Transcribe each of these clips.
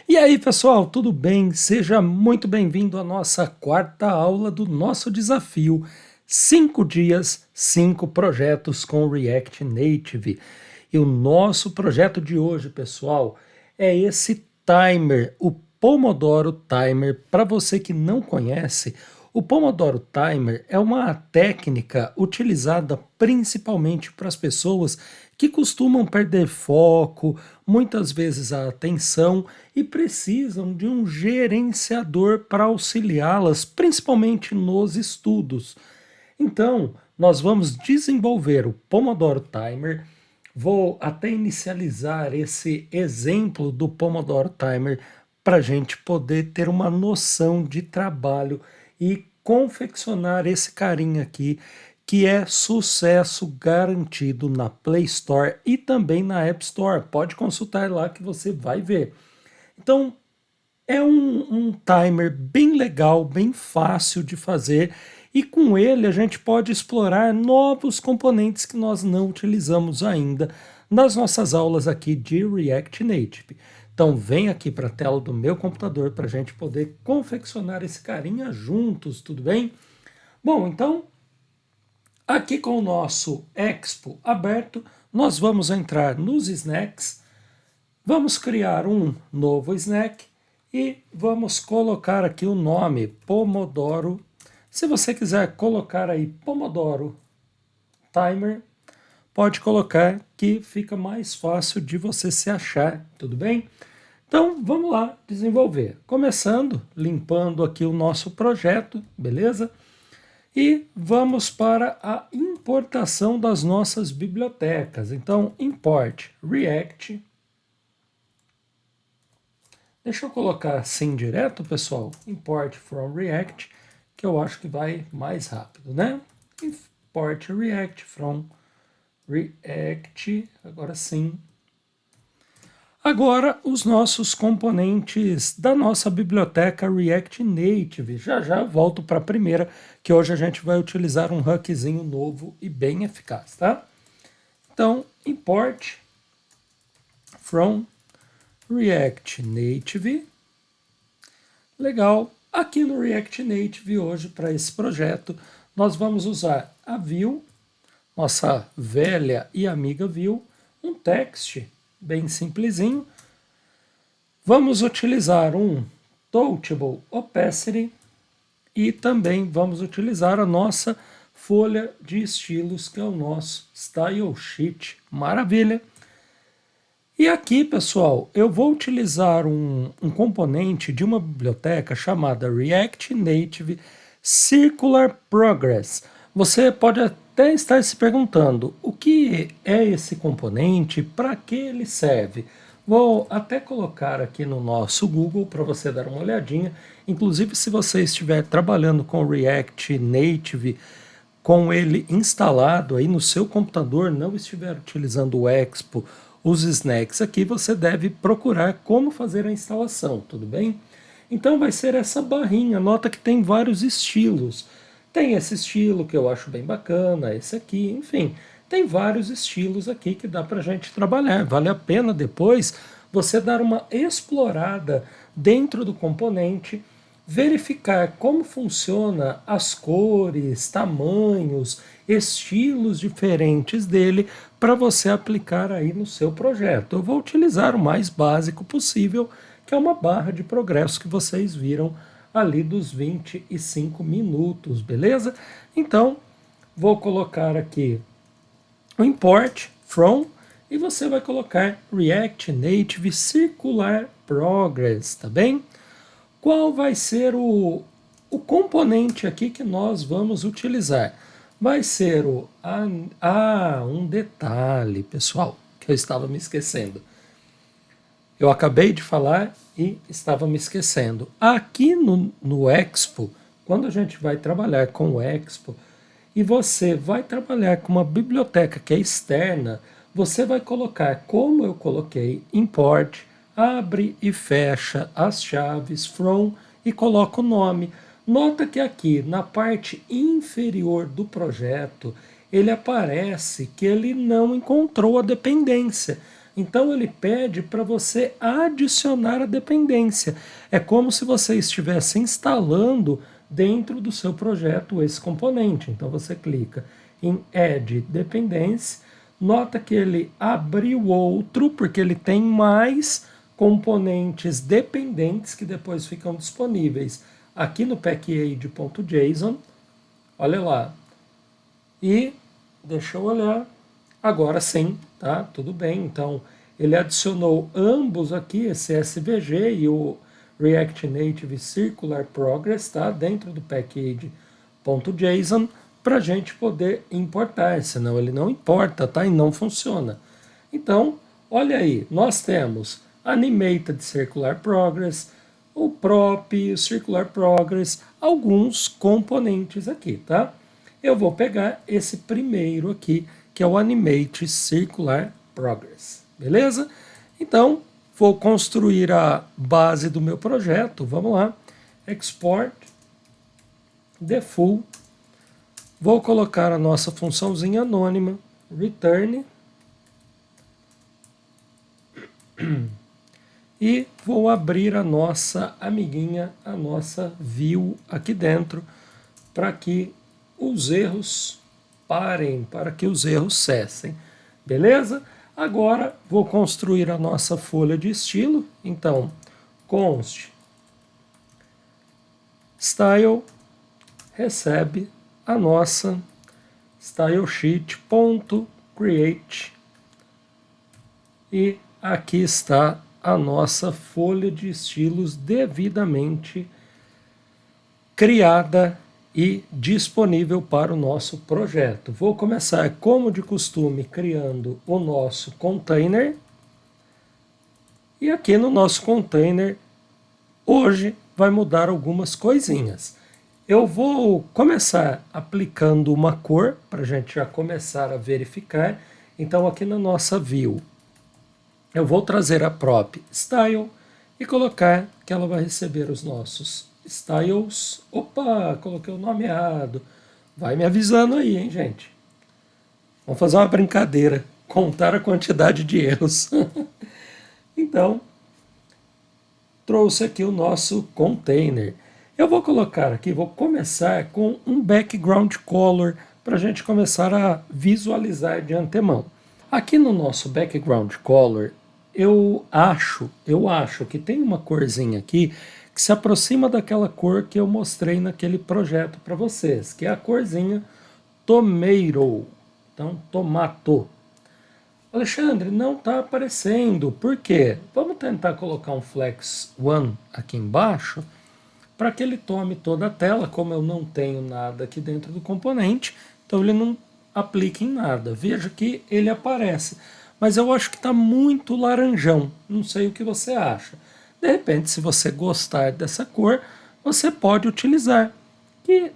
E aí, pessoal, tudo bem? Seja muito bem-vindo à nossa quarta aula do nosso desafio 5 dias, 5 projetos com React Native. E o nosso projeto de hoje, pessoal, é esse timer, o Pomodoro Timer. Para você que não conhece, o Pomodoro Timer é uma técnica utilizada principalmente para as pessoas que costumam perder foco, muitas vezes a atenção e precisam de um gerenciador para auxiliá-las, principalmente nos estudos. Então, nós vamos desenvolver o Pomodoro Timer. Vou até inicializar esse exemplo do Pomodoro Timer para a gente poder ter uma noção de trabalho e confeccionar esse carinha aqui, que é sucesso garantido na Play Store e também na App Store. Pode consultar lá que você vai ver. Então, é um timer bem legal, bem fácil de fazer, e com ele a gente pode explorar novos componentes que nós não utilizamos ainda nas nossas aulas aqui de React Native. Então vem aqui para a tela do meu computador para a gente poder confeccionar esse carinha juntos, tudo bem? Bom, então aqui com o nosso Expo aberto, nós vamos entrar nos snacks, vamos criar um novo snack e vamos colocar aqui o nome Pomodoro. Se você quiser colocar aí Pomodoro Timer, pode colocar que fica mais fácil de você se achar, tudo bem? Então vamos lá desenvolver. Começando, limpando aqui o nosso projeto, beleza? E vamos para a importação das nossas bibliotecas. Então, import React. Deixa eu colocar assim direto, pessoal. Import from React, que eu acho que vai mais rápido, né? Import React from React. Agora sim. Agora, os nossos componentes da nossa biblioteca React Native. Já já volto para a primeira, que hoje a gente vai utilizar um hookzinho novo e bem eficaz, tá? Então, import from React Native. Legal. Aqui no React Native hoje, para esse projeto, nós vamos usar a Vue, nossa velha e amiga Vue, um text bem simplesinho. Vamos utilizar um Touchable Opacity e também vamos utilizar a nossa folha de estilos, que é o nosso Style Sheet. Maravilha! E aqui, pessoal, eu vou utilizar um componente de uma biblioteca chamada React Native Circular Progress. Você pode até estar se perguntando o que é esse componente, para que ele serve. Vou até colocar aqui no nosso Google para você dar uma olhadinha. Inclusive, se você estiver trabalhando com React Native, com ele instalado aí no seu computador, não estiver utilizando o Expo, os snacks aqui, você deve procurar como fazer a instalação, tudo bem? Então vai ser essa barrinha, nota que tem vários estilos. Tem esse estilo que eu acho bem bacana, esse aqui, enfim, tem vários estilos aqui que dá para a gente trabalhar. Vale a pena depois você dar uma explorada dentro do componente, verificar como funciona as cores, tamanhos, estilos diferentes dele para você aplicar aí no seu projeto. Eu vou utilizar o mais básico possível, que é uma barra de progresso que vocês viram ali dos 25 minutos, beleza? Então, vou colocar aqui o import from e você vai colocar React Native Circular Progress, tá bem? Qual vai ser o componente aqui que nós vamos utilizar? Vai ser um detalhe, pessoal, que eu estava me esquecendo. Eu acabei de falar e estava me esquecendo. Aqui no Expo, quando a gente vai trabalhar com o Expo, e você vai trabalhar com uma biblioteca que é externa, você vai colocar, como eu coloquei, import, abre e fecha as chaves from e coloca o nome. Nota que aqui na parte inferior do projeto ele aparece que ele não encontrou a dependência. Então ele pede para você adicionar a dependência. É como se você estivesse instalando dentro do seu projeto esse componente. Então você clica em Add Dependency, nota que ele abriu outro, porque ele tem mais componentes dependentes que depois ficam disponíveis aqui no package.json. Olha lá. E deixa eu olhar. Agora sim, tá? Tudo bem. Então, ele adicionou ambos aqui, esse SVG e o React Native Circular Progress, tá? Dentro do package.json, para a gente poder importar, senão ele não importa, tá? E não funciona. Então, olha aí, nós temos Animated Circular Progress, o prop, o Circular Progress, alguns componentes aqui, tá? Eu vou pegar esse primeiro aqui, que é o Animate Circular Progress, beleza? Então, vou construir a base do meu projeto, vamos lá, Export, Default, vou colocar a nossa funçãozinha anônima, Return, e vou abrir a nossa amiguinha, a nossa view aqui dentro, para que os erros parem, para que os erros cessem. Beleza? Agora vou construir a nossa folha de estilo. Então, const style recebe a nossa stylesheet.create e aqui está a nossa folha de estilos devidamente criada e disponível para o nosso projeto. Vou começar, como de costume, criando o nosso container. E aqui no nosso container, hoje vai mudar algumas coisinhas. Eu vou começar aplicando uma cor, para a gente já começar a verificar. Então aqui na nossa view, eu vou trazer a prop style e colocar que ela vai receber os nossos styles. Opa, coloquei o nome errado. Vai me avisando aí, hein, gente. Vamos fazer uma brincadeira, contar a quantidade de erros. Então, trouxe aqui o nosso container. Eu vou colocar aqui, vou começar com um background color para a gente começar a visualizar de antemão. Aqui no nosso background color, eu acho que tem uma corzinha aqui que se aproxima daquela cor que eu mostrei naquele projeto para vocês, que é a corzinha Tomato. Então, tomato. Alexandre, não está aparecendo. Por quê? Vamos tentar colocar um flex one aqui embaixo para que ele tome toda a tela. Como eu não tenho nada aqui dentro do componente, então ele não aplica em nada. Veja que ele aparece. Mas eu acho que está muito laranjão. Não sei o que você acha. De repente, se você gostar dessa cor, você pode utilizar. Que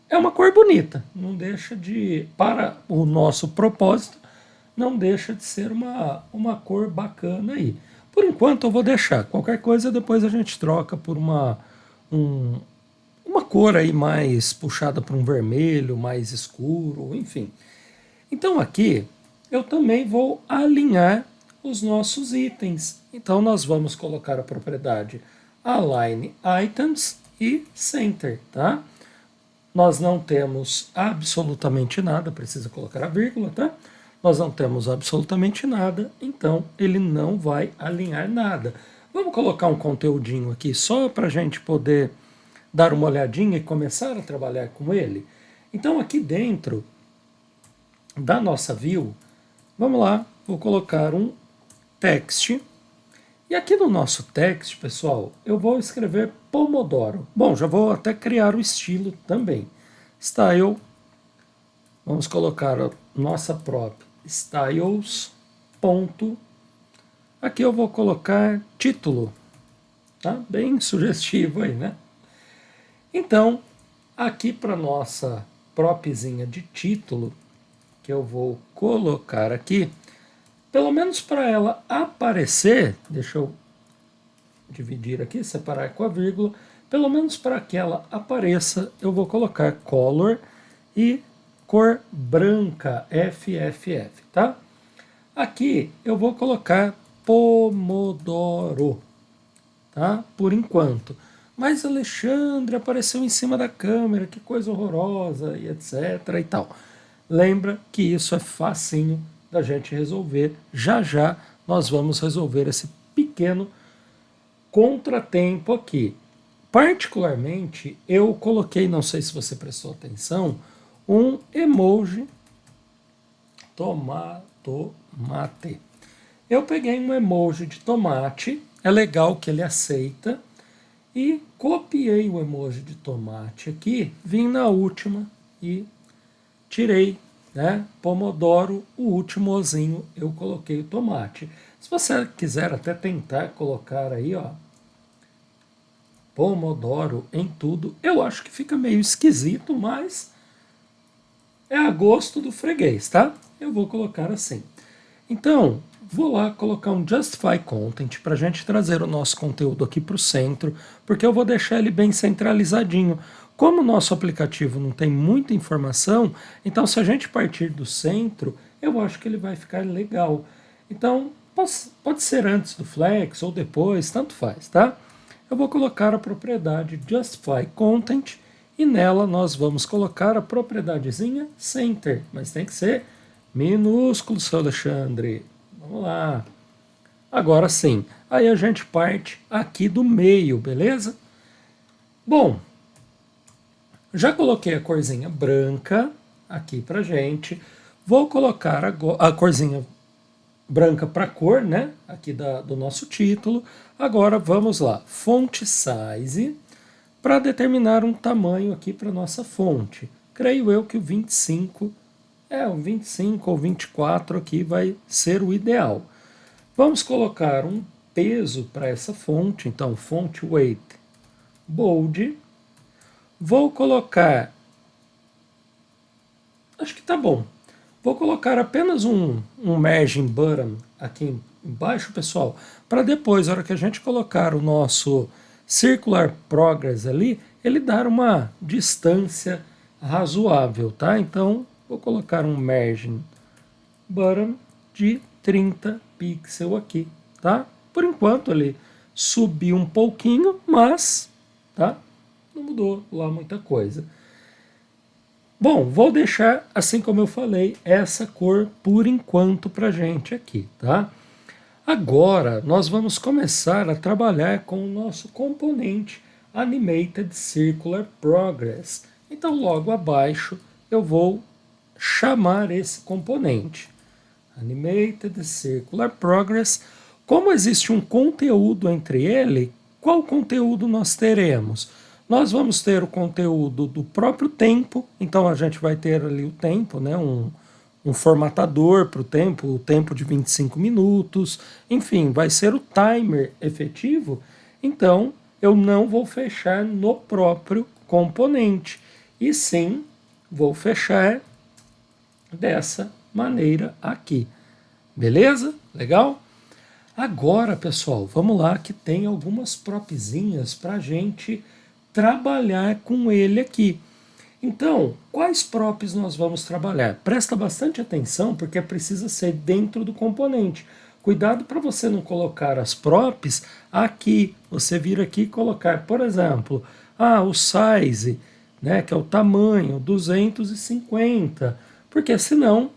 é uma cor bonita. Não deixa de, para o nosso propósito, não deixa de ser uma cor bacana aí. Por enquanto eu vou deixar. Qualquer coisa depois a gente troca por uma cor aí mais puxada para um vermelho, mais escuro, enfim. Então aqui eu também vou alinhar os nossos itens. Então nós vamos colocar a propriedade Align Items e Center, tá? Nós não temos absolutamente nada, precisa colocar a vírgula, tá? Nós não temos absolutamente nada, então ele não vai alinhar nada. Vamos colocar um conteúdinho aqui só para a gente poder dar uma olhadinha e começar a trabalhar com ele. Então aqui dentro da nossa view, vamos lá, vou colocar um text. E aqui no nosso text, pessoal, eu vou escrever Pomodoro. Bom, já vou até criar o estilo também. Style, vamos colocar a nossa própria styles, ponto. Aqui eu vou colocar título, tá? Bem sugestivo aí, né? Então, aqui para nossa propzinha de título, que eu vou colocar aqui, pelo menos para ela aparecer, deixa eu dividir aqui, separar com a vírgula, pelo menos para que ela apareça, eu vou colocar color e cor branca, FFF, tá? Aqui eu vou colocar Pomodoro, tá? Por enquanto. Mas Alexandre apareceu em cima da câmera, que coisa horrorosa, e etc e tal. Lembra que isso é facinho da gente resolver. Já já nós vamos resolver esse pequeno contratempo aqui. Particularmente, eu coloquei, não sei se você prestou atenção, um emoji tomate. Eu peguei um emoji de tomate, é legal que ele aceita, e copiei o emoji de tomate aqui, vim na última e tirei, né? Pomodoro, o último ozinho, eu coloquei o tomate. Se você quiser até tentar colocar aí, ó, Pomodoro em tudo, eu acho que fica meio esquisito, mas é a gosto do freguês, tá? Eu vou colocar assim. Então, vou lá colocar um Justify Content para a gente trazer o nosso conteúdo aqui para o centro, porque eu vou deixar ele bem centralizadinho. Como o nosso aplicativo não tem muita informação, então se a gente partir do centro, eu acho que ele vai ficar legal. Então, pode ser antes do Flex ou depois, tanto faz, tá? Eu vou colocar a propriedade Justify Content e nela nós vamos colocar a propriedadezinha Center, mas tem que ser minúsculo, seu Alexandre. Vamos lá. Agora sim. Aí a gente parte aqui do meio, beleza? Bom, já coloquei a corzinha branca aqui pra gente. Vou colocar a corzinha branca para cor, né? Aqui do nosso título. Agora vamos lá. Font size para determinar um tamanho aqui para nossa fonte. Creio eu que o 25 o 25 ou 24 aqui vai ser o ideal. Vamos colocar um peso para essa fonte, então font weight bold. Vou colocar, acho que tá bom. Vou colocar apenas um margin button aqui embaixo, pessoal, para depois, na hora que a gente colocar o nosso circular progress ali, ele dar uma distância razoável, tá? Então, vou colocar um margin button de 30 pixels aqui, tá? Por enquanto ele subiu um pouquinho, mas, tá? Não mudou lá muita coisa. Bom, vou deixar, assim como eu falei, essa cor por enquanto pra gente aqui, tá? Agora nós vamos começar a trabalhar com o nosso componente Animated Circular Progress. Então logo abaixo eu vou chamar esse componente Animated Circular Progress. Como existe um conteúdo entre ele, qual conteúdo nós teremos? Nós vamos ter o conteúdo do próprio tempo, então a gente vai ter ali o tempo, né? Um formatador para o tempo de 25 minutos, enfim, vai ser o timer efetivo, então eu não vou fechar no próprio componente, e sim vou fechar dessa maneira aqui. Beleza? Legal? Agora, pessoal, vamos lá que tem algumas propzinhas para a gente trabalhar com ele aqui. Então, quais props nós vamos trabalhar? Presta bastante atenção porque precisa ser dentro do componente. Cuidado para você não colocar as props aqui. Você vir aqui e colocar, por exemplo, o size, né, que é o tamanho, 250, porque senão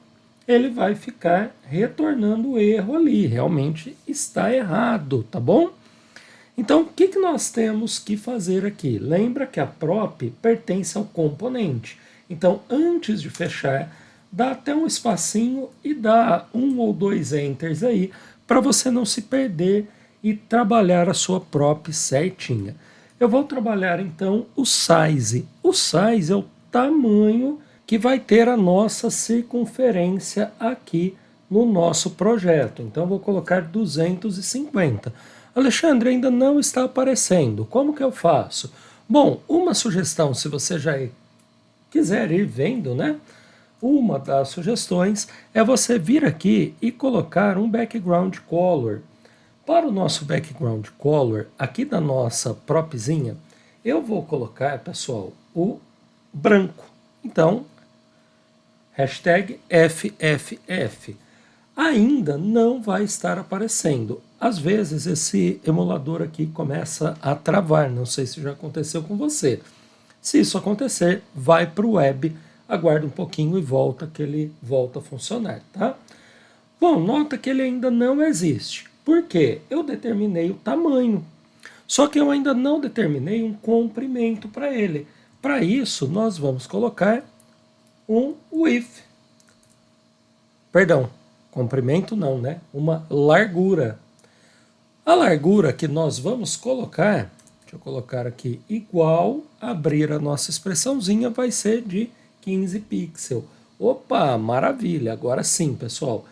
ele vai ficar retornando o erro ali. Realmente está errado, tá bom? Então, o que nós temos que fazer aqui? Lembra que a prop pertence ao componente. Então, antes de fechar, dá até um espacinho e dá 1 ou 2 enters aí, para você não se perder e trabalhar a sua prop certinha. Eu vou trabalhar, então, o size. O size é o tamanho que vai ter a nossa circunferência aqui no nosso projeto. Então, vou colocar 250. Alexandre, ainda não está aparecendo. Como que eu faço? Bom, uma sugestão, se você já quiser ir vendo, né? Uma das sugestões é você vir aqui e colocar um background color. Para o nosso background color, aqui da nossa propzinha, eu vou colocar, pessoal, o branco. Então, hashtag FFF. ainda não vai estar aparecendo. Às vezes esse emulador aqui começa a travar, não sei se já aconteceu com você. Se isso acontecer, vai para o web, aguarda um pouquinho e volta, que ele volta a funcionar, tá? Bom, nota que ele ainda não existe. Por quê? Eu determinei o tamanho, só que eu ainda não determinei um comprimento para ele. Para isso, nós vamos colocar um width. Perdão, comprimento não, né? Uma largura. A largura que nós vamos colocar, deixa eu colocar aqui, igual, abrir a nossa expressãozinha, vai ser de 15 pixels. Opa, maravilha! Agora sim, pessoal,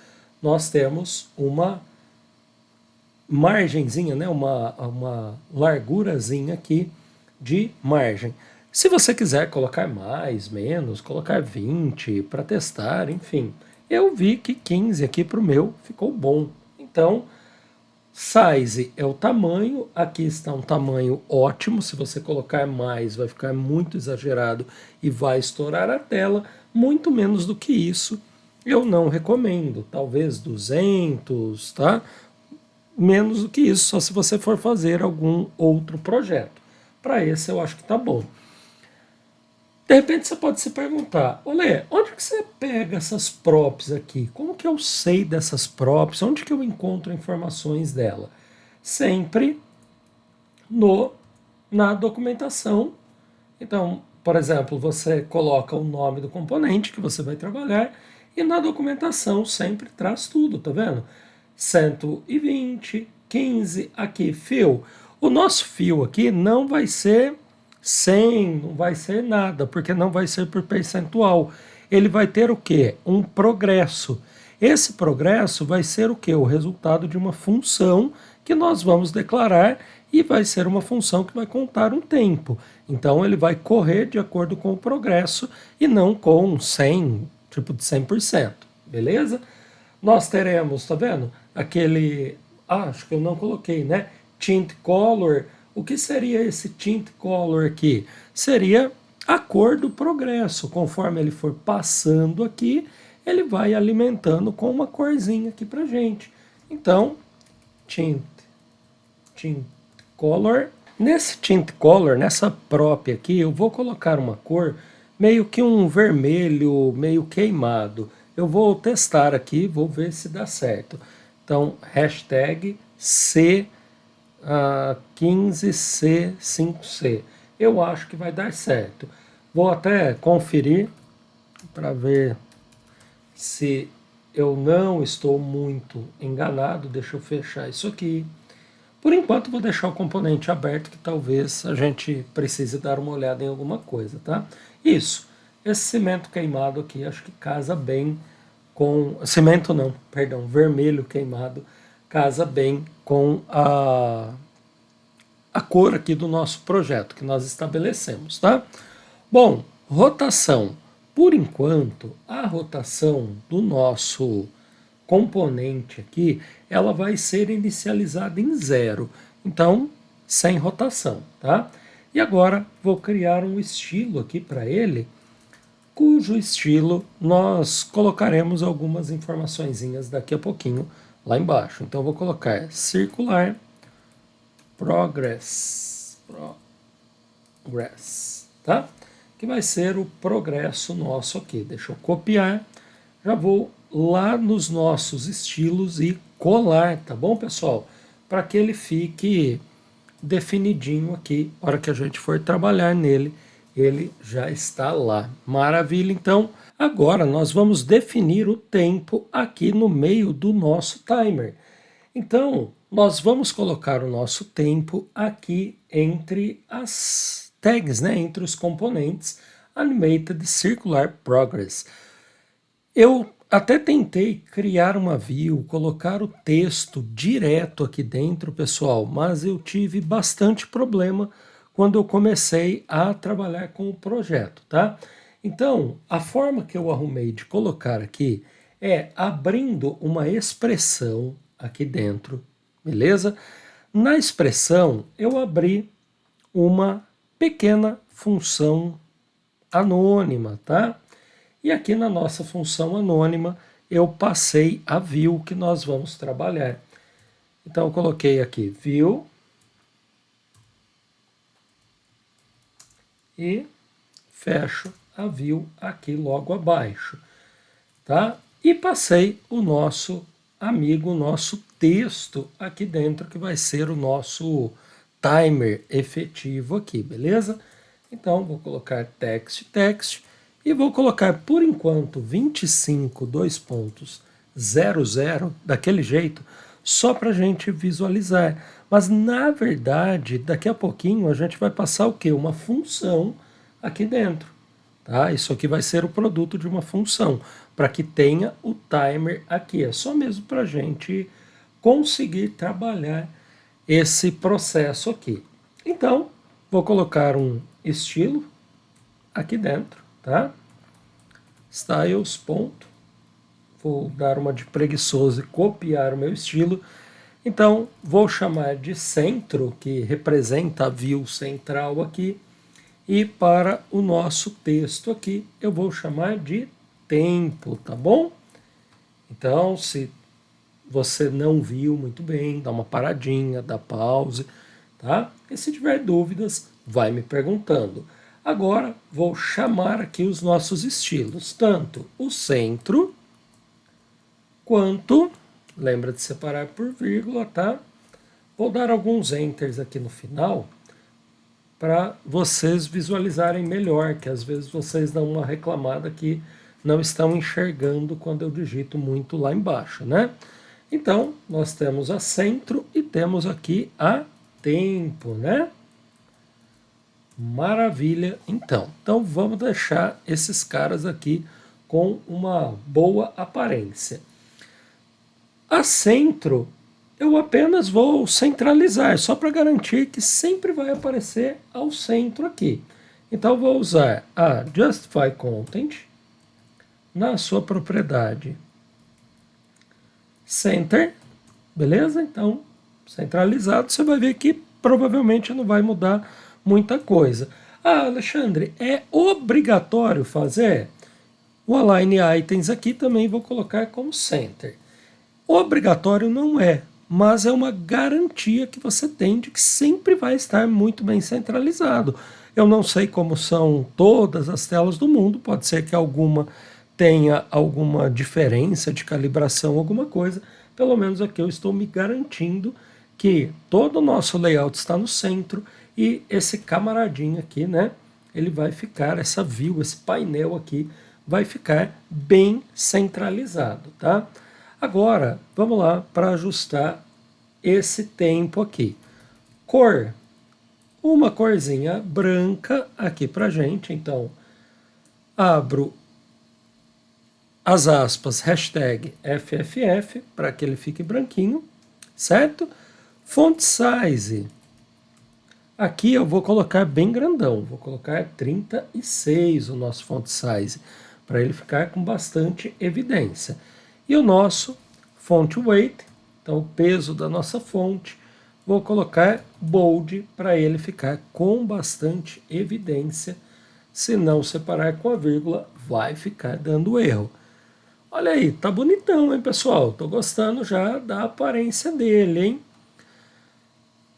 nós temos uma margenzinha, né? uma largurazinha aqui de margem. Se você quiser colocar mais, menos, colocar 20 para testar, enfim. Eu vi que 15 aqui para o meu ficou bom. Então, size é o tamanho, aqui está um tamanho ótimo, se você colocar mais vai ficar muito exagerado e vai estourar a tela, muito menos do que isso eu não recomendo, talvez 200, tá? Menos do que isso, só se você for fazer algum outro projeto. Para esse eu acho que tá bom. De repente você pode se perguntar, olê, onde que você pega essas props aqui? Como que eu sei dessas props? Onde que eu encontro informações dela? Sempre no na documentação. Então, por exemplo, você coloca o nome do componente que você vai trabalhar e na documentação sempre traz tudo, tá vendo? 120, 15, aqui, fio. O nosso fio aqui não vai ser 100, não vai ser nada, porque não vai ser por percentual. Ele vai ter o quê? Um progresso. Esse progresso vai ser o quê? O resultado de uma função que nós vamos declarar e vai ser uma função que vai contar um tempo. Então ele vai correr de acordo com o progresso e não com 100, tipo de 100%, beleza? Nós teremos, tá vendo? Aquele, acho que eu não coloquei, né? Tint color. O que seria esse tint color aqui? Seria a cor do progresso. Conforme ele for passando aqui, ele vai alimentando com uma corzinha aqui pra gente. Então, tint color. Nesse tint color, nessa prop aqui, eu vou colocar uma cor meio que um vermelho, meio queimado. Eu vou testar aqui, vou ver se dá certo. Então, hashtag C15C5C. Eu acho que vai dar certo. Vou até conferir para ver se eu não estou muito enganado. Deixa eu fechar isso aqui. Por enquanto vou deixar o componente aberto, que talvez a gente precise dar uma olhada em alguma coisa, tá? Isso, esse cimento queimado aqui acho que casa bem com... Cimento não, perdão, vermelho queimado, casa bem com a cor aqui do nosso projeto que nós estabelecemos, tá? Bom, rotação. Por enquanto, a rotação do nosso componente aqui, ela vai ser inicializada em 0. Então, sem rotação, tá? E agora vou criar um estilo aqui para ele, cujo estilo nós colocaremos algumas informaçõezinhas daqui a pouquinho lá embaixo. Então, vou colocar circular progress, tá? Que vai ser o progresso nosso aqui. Deixa eu copiar, já vou lá nos nossos estilos e colar, tá bom, pessoal? Para que ele fique definidinho aqui, na hora que a gente for trabalhar nele, ele já está lá. Maravilha, então, agora nós vamos definir o tempo aqui no meio do nosso timer. Então, nós vamos colocar o nosso tempo aqui entre as tags, né, entre os componentes Animated Circular Progress. Eu até tentei criar uma view, colocar o texto direto aqui dentro, pessoal, mas eu tive bastante problema quando eu comecei a trabalhar com o projeto, tá? Então, a forma que eu arrumei de colocar aqui é abrindo uma expressão aqui dentro, beleza? Na expressão, eu abri uma pequena função anônima, tá? E aqui na nossa função anônima, eu passei a view que nós vamos trabalhar. Então, eu coloquei aqui view e fecho a view aqui logo abaixo, tá? E passei o nosso amigo, o nosso texto aqui dentro, que vai ser o nosso timer efetivo aqui, beleza? Então, vou colocar text, e vou colocar, por enquanto, 25, 2.00, daquele jeito, só para a gente visualizar. Mas, na verdade, daqui a pouquinho a gente vai passar o quê? Uma função aqui dentro. Tá? Isso aqui vai ser o produto de uma função, para que tenha o timer aqui. É só mesmo para a gente conseguir trabalhar esse processo aqui. Então, vou colocar um estilo aqui dentro, tá? Styles, ponto. Vou dar uma de preguiçoso e copiar o meu estilo. Então, vou chamar de centro, que representa a view central aqui. E para o nosso texto aqui, eu vou chamar de tempo, tá bom? Então, se você não viu muito bem, dá uma paradinha, dá pause, tá? E se tiver dúvidas, vai me perguntando. Agora, vou chamar aqui os nossos estilos, tanto o centro, quanto, lembra de separar por vírgula, tá? Vou dar alguns enters aqui no final, para vocês visualizarem melhor, que às vezes vocês dão uma reclamada que não estão enxergando quando eu digito muito lá embaixo, né? Então, nós temos a centro e temos aqui a tempo, né? Maravilha, então. Então, vamos deixar esses caras aqui com uma boa aparência. A centro, eu apenas vou centralizar, só para garantir que sempre vai aparecer ao centro aqui. Então, vou usar a Justify Content na sua propriedade Center, beleza? Então, centralizado, você vai ver que provavelmente não vai mudar muita coisa. Ah, Alexandre, é obrigatório fazer? O Align Items aqui também vou colocar como Center. Obrigatório não é, mas é uma garantia que você tem de que sempre vai estar muito bem centralizado. Eu não sei como são todas as telas do mundo, pode ser que alguma tenha alguma diferença de calibração, alguma coisa. Pelo menos aqui eu estou me garantindo que todo o nosso layout está no centro e esse camaradinho aqui, né? Ele vai ficar, essa view, esse painel aqui, vai ficar bem centralizado, tá? Agora, vamos lá para ajustar esse tempo aqui. Cor, uma corzinha branca aqui para gente, então abro as aspas, hashtag FFF, para que ele fique branquinho, certo? Font size, aqui eu vou colocar bem grandão, vou colocar 36 o nosso font size, para ele ficar com bastante evidência. E o nosso font weight, então o peso da nossa fonte, vou colocar bold para ele ficar com bastante evidência. Se não separar com a vírgula, vai ficar dando erro. Olha aí, tá bonitão, hein, pessoal? Tô gostando já da aparência dele, hein?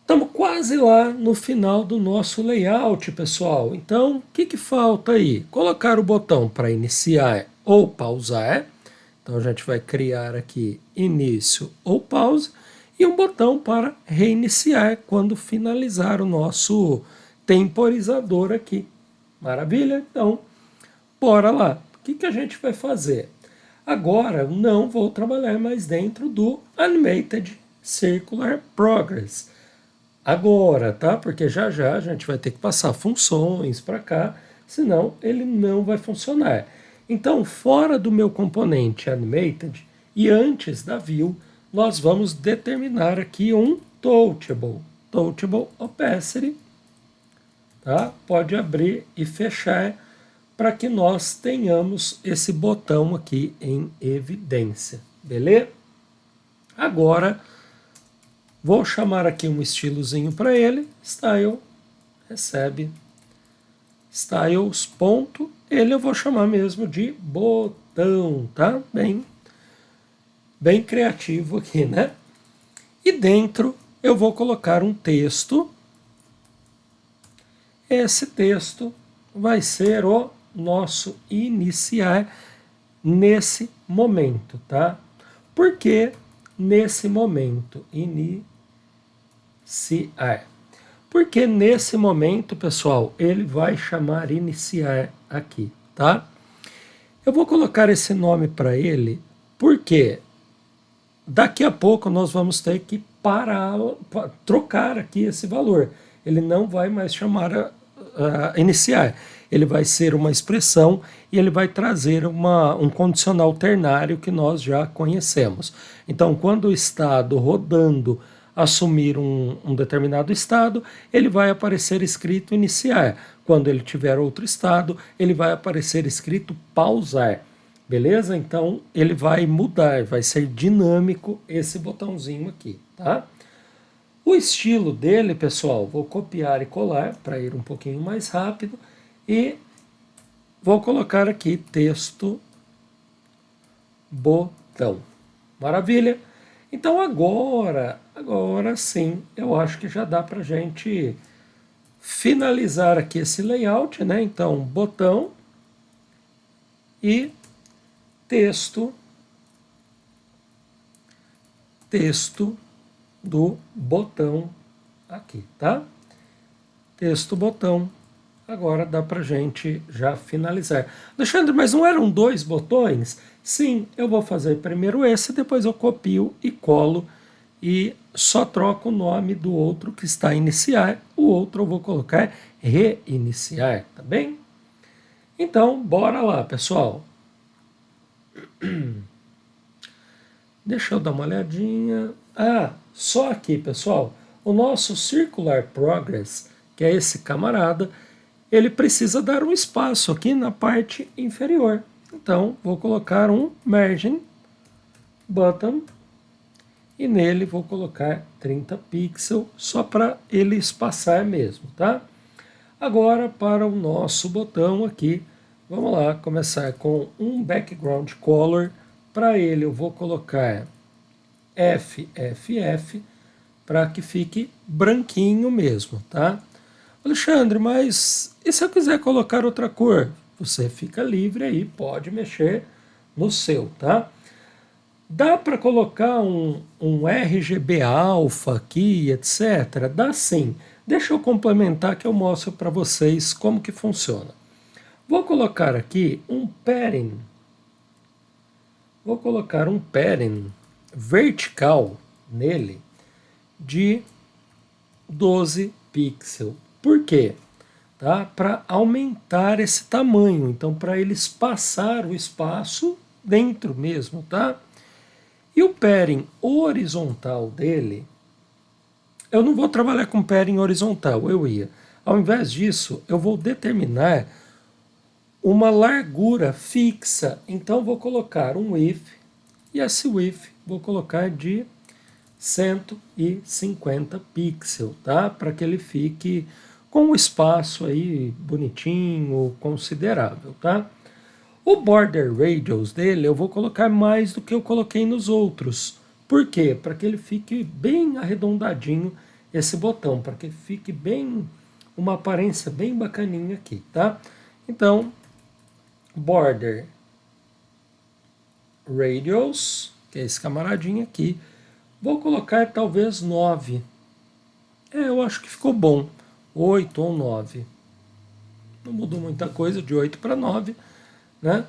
Estamos quase lá no final do nosso layout, pessoal. Então, o que falta aí? Colocar o botão para iniciar ou pausar. Então, a gente vai criar aqui início ou pause. E um botão para reiniciar quando finalizar o nosso temporizador aqui. Maravilha? Então, bora lá. O que a gente vai fazer? Agora, eu não vou trabalhar mais dentro do Animated Circular Progress. Agora, tá? Porque já a gente vai ter que passar funções para cá, senão ele não vai funcionar. Então, fora do meu componente Animated e antes da View, nós vamos determinar aqui um Touchable Opacity, tá? Pode abrir e fechar para que nós tenhamos esse botão aqui em evidência, beleza? Agora, vou chamar aqui um estilozinho para ele, style, recebe, styles, ponto, ele eu vou chamar mesmo de botão, tá? Bem, bem criativo aqui, né? E dentro eu vou colocar um texto. Esse texto vai ser o nosso iniciar nesse momento, tá? Por que nesse momento? Iniciar. Porque nesse momento, pessoal, ele vai chamar iniciar aqui, tá? Eu vou colocar esse nome para ele porque daqui a pouco nós vamos ter que parar, trocar aqui esse valor. Ele não vai mais chamar iniciar. Ele vai ser uma expressão e ele vai trazer um condicional ternário que nós já conhecemos. Então, quando o estado rodando assumir um determinado estado, ele vai aparecer escrito iniciar. Quando ele tiver outro estado, ele vai aparecer escrito pausar. Beleza? Então ele vai mudar, vai ser dinâmico esse botãozinho aqui, tá? O estilo dele, pessoal, vou copiar e colar para ir um pouquinho mais rápido e vou colocar aqui texto botão. Maravilha? Então agora sim, eu acho que já dá para gente finalizar aqui esse layout, né? Então botão e texto do botão aqui, tá? Texto botão. Agora dá pra gente já finalizar. Alexandre, mas não eram 2 botões? Sim, eu vou fazer primeiro esse, depois eu copio e colo e só troco o nome do outro que está a iniciar. O outro eu vou colocar reiniciar, tá bem? Então, bora lá, pessoal. Deixa eu dar uma olhadinha. Só aqui, pessoal, o nosso Circular Progress, que é esse camarada, ele precisa dar um espaço aqui na parte inferior. Então, vou colocar um Margin Button e nele vou colocar 30 pixels, só para ele espaçar mesmo, tá? Agora, para o nosso botão aqui, vamos lá, começar com um Background Color. Para ele eu vou colocar FFF, para que fique branquinho mesmo, tá? Alexandre, mas e se eu quiser colocar outra cor? Você fica livre aí, pode mexer no seu, tá? Dá para colocar um RGB alfa aqui, etc? Dá sim. Deixa eu complementar que eu mostro para vocês como que funciona. Vou colocar aqui um padding. Vou colocar um padding vertical nele de 12 pixels. Por quê? Tá? Para aumentar esse tamanho. Então, para ele espaçar o espaço dentro mesmo, tá? E o padding horizontal dele, eu não vou trabalhar com padding horizontal, eu ia. Ao invés disso, eu vou determinar uma largura fixa. Então, vou colocar um width, e esse width vou colocar de 150 pixels, tá? Para que ele fique com um espaço aí bonitinho, considerável, tá? O border radius dele eu vou colocar mais do que eu coloquei nos outros. Por quê? Para que ele fique bem arredondadinho esse botão, para que fique bem, uma aparência bem bacaninha aqui, tá? Então, border radius, que é esse camaradinho aqui, vou colocar talvez 9. Eu acho que ficou bom. 8 ou 9. Não mudou muita coisa, de 8 para 9, né?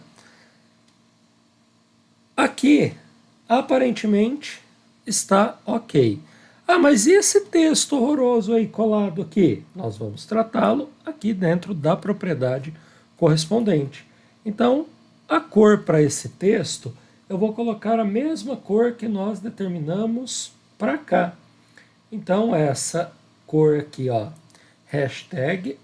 Aqui, aparentemente, está ok. Mas e esse texto horroroso aí colado aqui? Nós vamos tratá-lo aqui dentro da propriedade correspondente. Então, a cor para esse texto, eu vou colocar a mesma cor que nós determinamos para cá. Então, essa cor aqui, ó, hashtag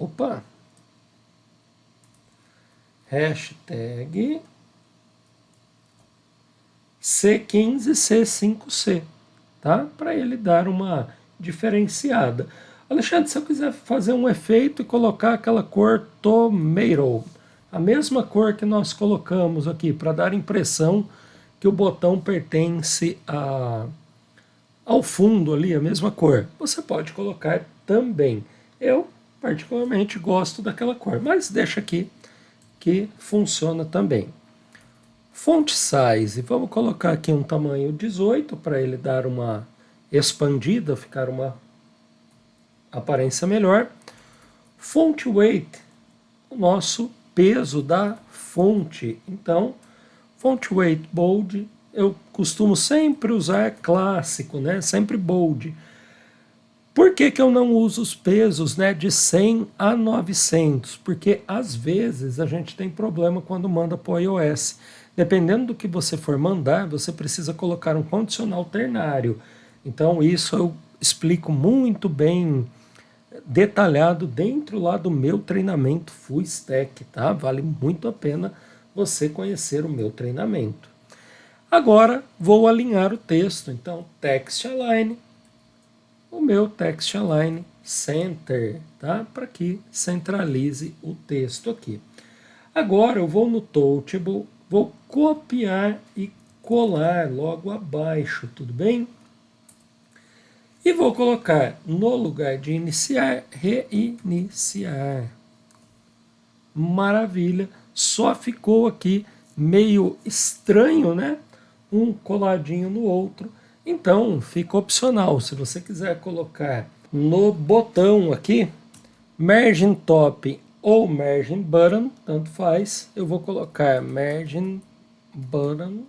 C15, C5C, tá? Para ele dar uma diferenciada. Alexandre, se eu quiser fazer um efeito e colocar aquela cor tomato, a mesma cor que nós colocamos aqui, para dar a impressão que o botão pertence ao fundo ali, a mesma cor. Você pode colocar também. Eu, particularmente, gosto daquela cor, mas deixa aqui que funciona também. Font size, vamos colocar aqui um tamanho 18 para ele dar uma expandida, ficar uma aparência melhor. Font weight, o nosso peso da fonte. Então, font weight bold, eu costumo sempre usar clássico, né? Sempre bold. Por que que eu não uso os pesos, né, de 100 a 900? Porque às vezes a gente tem problema quando manda para o iOS. Dependendo do que você for mandar, você precisa colocar um condicional ternário. Então isso eu explico muito bem detalhado dentro lá do meu treinamento Full Stack, tá? Vale muito a pena você conhecer o meu treinamento. Agora vou alinhar o texto, então Text Align, o meu Text Align Center, tá? Para que centralize o texto aqui. Agora eu vou no Touchable, vou copiar e colar logo abaixo, tudo bem? E vou colocar no lugar de iniciar, reiniciar. Maravilha, só ficou aqui meio estranho, né? Um coladinho no outro. Então fica opcional, se você quiser colocar no botão aqui, Margin Top ou Margin Button, tanto faz. Eu vou colocar Margin Button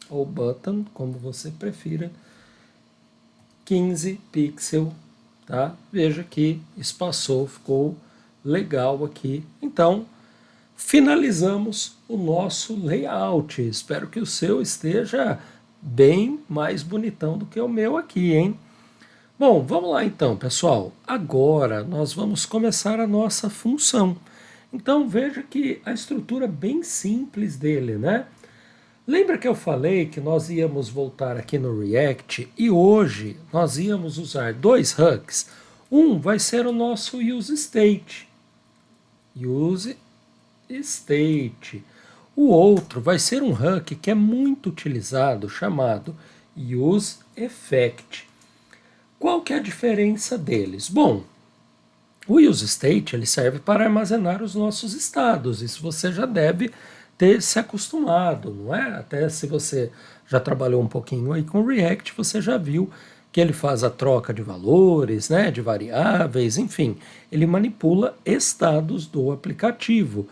ou Button, como você prefira, 15 pixels, tá? Veja que espaçou, ficou legal aqui. Então, finalizamos o nosso layout. Espero que o seu esteja bem mais bonitão do que o meu aqui, hein? Bom, vamos lá então, pessoal. Agora nós vamos começar a nossa função. Então veja que a estrutura é bem simples dele, né? Lembra que eu falei que nós íamos voltar aqui no React e hoje nós íamos usar dois hooks. Um vai ser o nosso useState. useState. O outro vai ser um hook que é muito utilizado, chamado useEffect. Qual que é a diferença deles? Bom, o useState ele serve para armazenar os nossos estados. Isso você já deve ter se acostumado, não é? Até se você já trabalhou um pouquinho aí com React, você já viu que ele faz a troca de valores, né, de variáveis, enfim, ele manipula estados do aplicativo.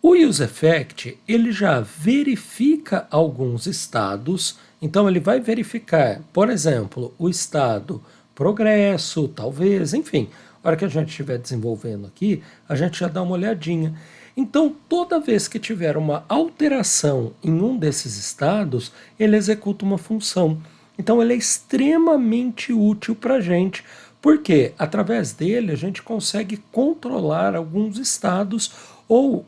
O useEffect, ele já verifica alguns estados, então ele vai verificar, por exemplo, o estado progresso, talvez, enfim, a hora que a gente estiver desenvolvendo aqui, a gente já dá uma olhadinha. Então, toda vez que tiver uma alteração em um desses estados, ele executa uma função. Então, ele é extremamente útil para a gente, porque através dele a gente consegue controlar alguns estados ou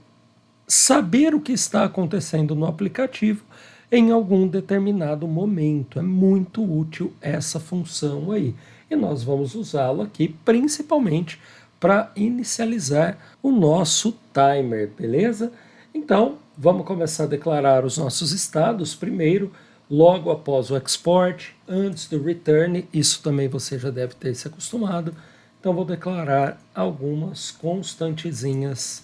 saber o que está acontecendo no aplicativo em algum determinado momento. É muito útil essa função aí. E nós vamos usá-lo aqui principalmente para inicializar o nosso timer, beleza? Então, vamos começar a declarar os nossos estados primeiro, logo após o export, antes do return, isso também você já deve ter se acostumado. Então, vou declarar algumas constantezinhas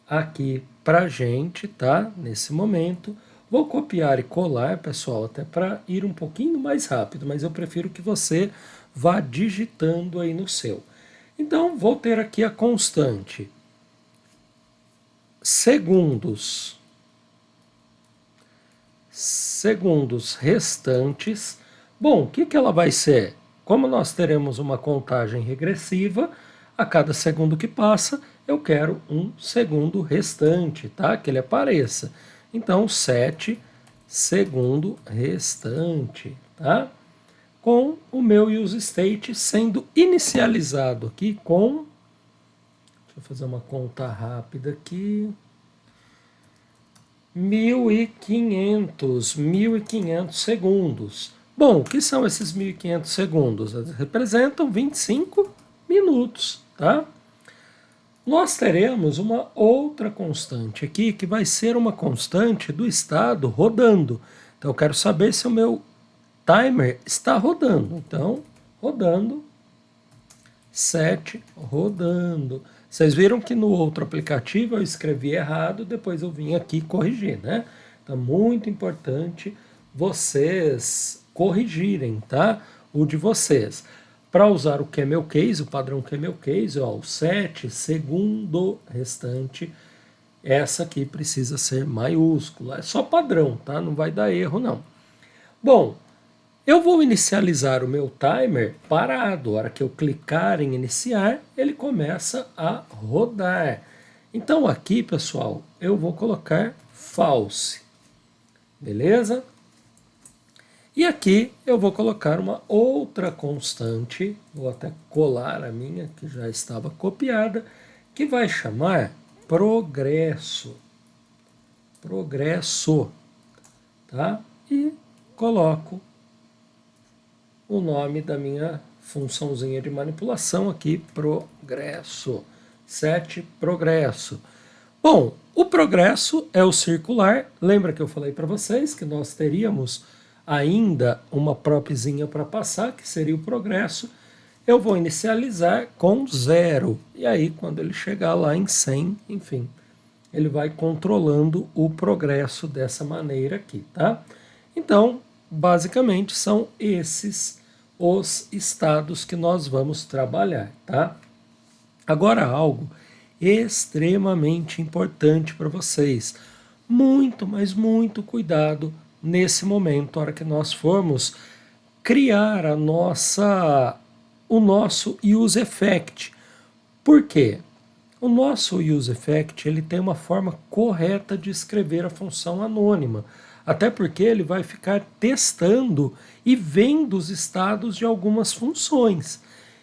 aqui pra gente, tá? Nesse momento. Vou copiar e colar, pessoal, até para ir um pouquinho mais rápido, mas eu prefiro que você vá digitando aí no seu. Então, vou ter aqui a constante segundos restantes. Bom, o que ela vai ser? Como nós teremos uma contagem regressiva, a cada segundo que passa, eu quero um segundo restante, tá? Que ele apareça. Então, 7 segundo restante, tá? Com o meu useState sendo inicializado aqui com... Deixa eu fazer uma conta rápida aqui. 1.500 segundos. Bom, o que são esses 1.500 segundos? Eles representam 25 minutos, tá? nós teremos uma outra constante aqui, que vai ser uma constante do estado rodando. Então eu quero saber se o meu timer está rodando. Então, rodando, 7 rodando. Vocês viram que no outro aplicativo eu escrevi errado, depois eu vim aqui corrigir, né? Então, muito importante vocês corrigirem, tá? O de vocês. Para usar o Camel Case, o padrão Camel Case, ó, o 7 segundo restante, essa aqui precisa ser maiúscula. É só padrão, tá? Não vai dar erro, não. Bom, eu vou inicializar o meu timer parado. A hora que eu clicar em iniciar, ele começa a rodar. Então aqui, pessoal, eu vou colocar false. Beleza? E aqui eu vou colocar uma outra constante, vou até colar a minha, que já estava copiada, que vai chamar progresso. Progresso. Tá? E coloco o nome da minha funçãozinha de manipulação aqui, progresso. 7 progresso. Bom, o progresso é o circular. Lembra que eu falei para vocês que nós teríamos ainda uma propzinha para passar, que seria o progresso. Eu vou inicializar com 0. E aí, quando ele chegar lá em 100, enfim, ele vai controlando o progresso dessa maneira aqui, tá? Então, basicamente, são esses os estados que nós vamos trabalhar, tá? Agora, algo extremamente importante para vocês. Muito, mas muito cuidado nesse momento, a hora que nós formos criar o nosso use effect. Por quê? O nosso use effect ele tem uma forma correta de escrever a função anônima, até porque ele vai ficar testando e vendo os estados de algumas funções.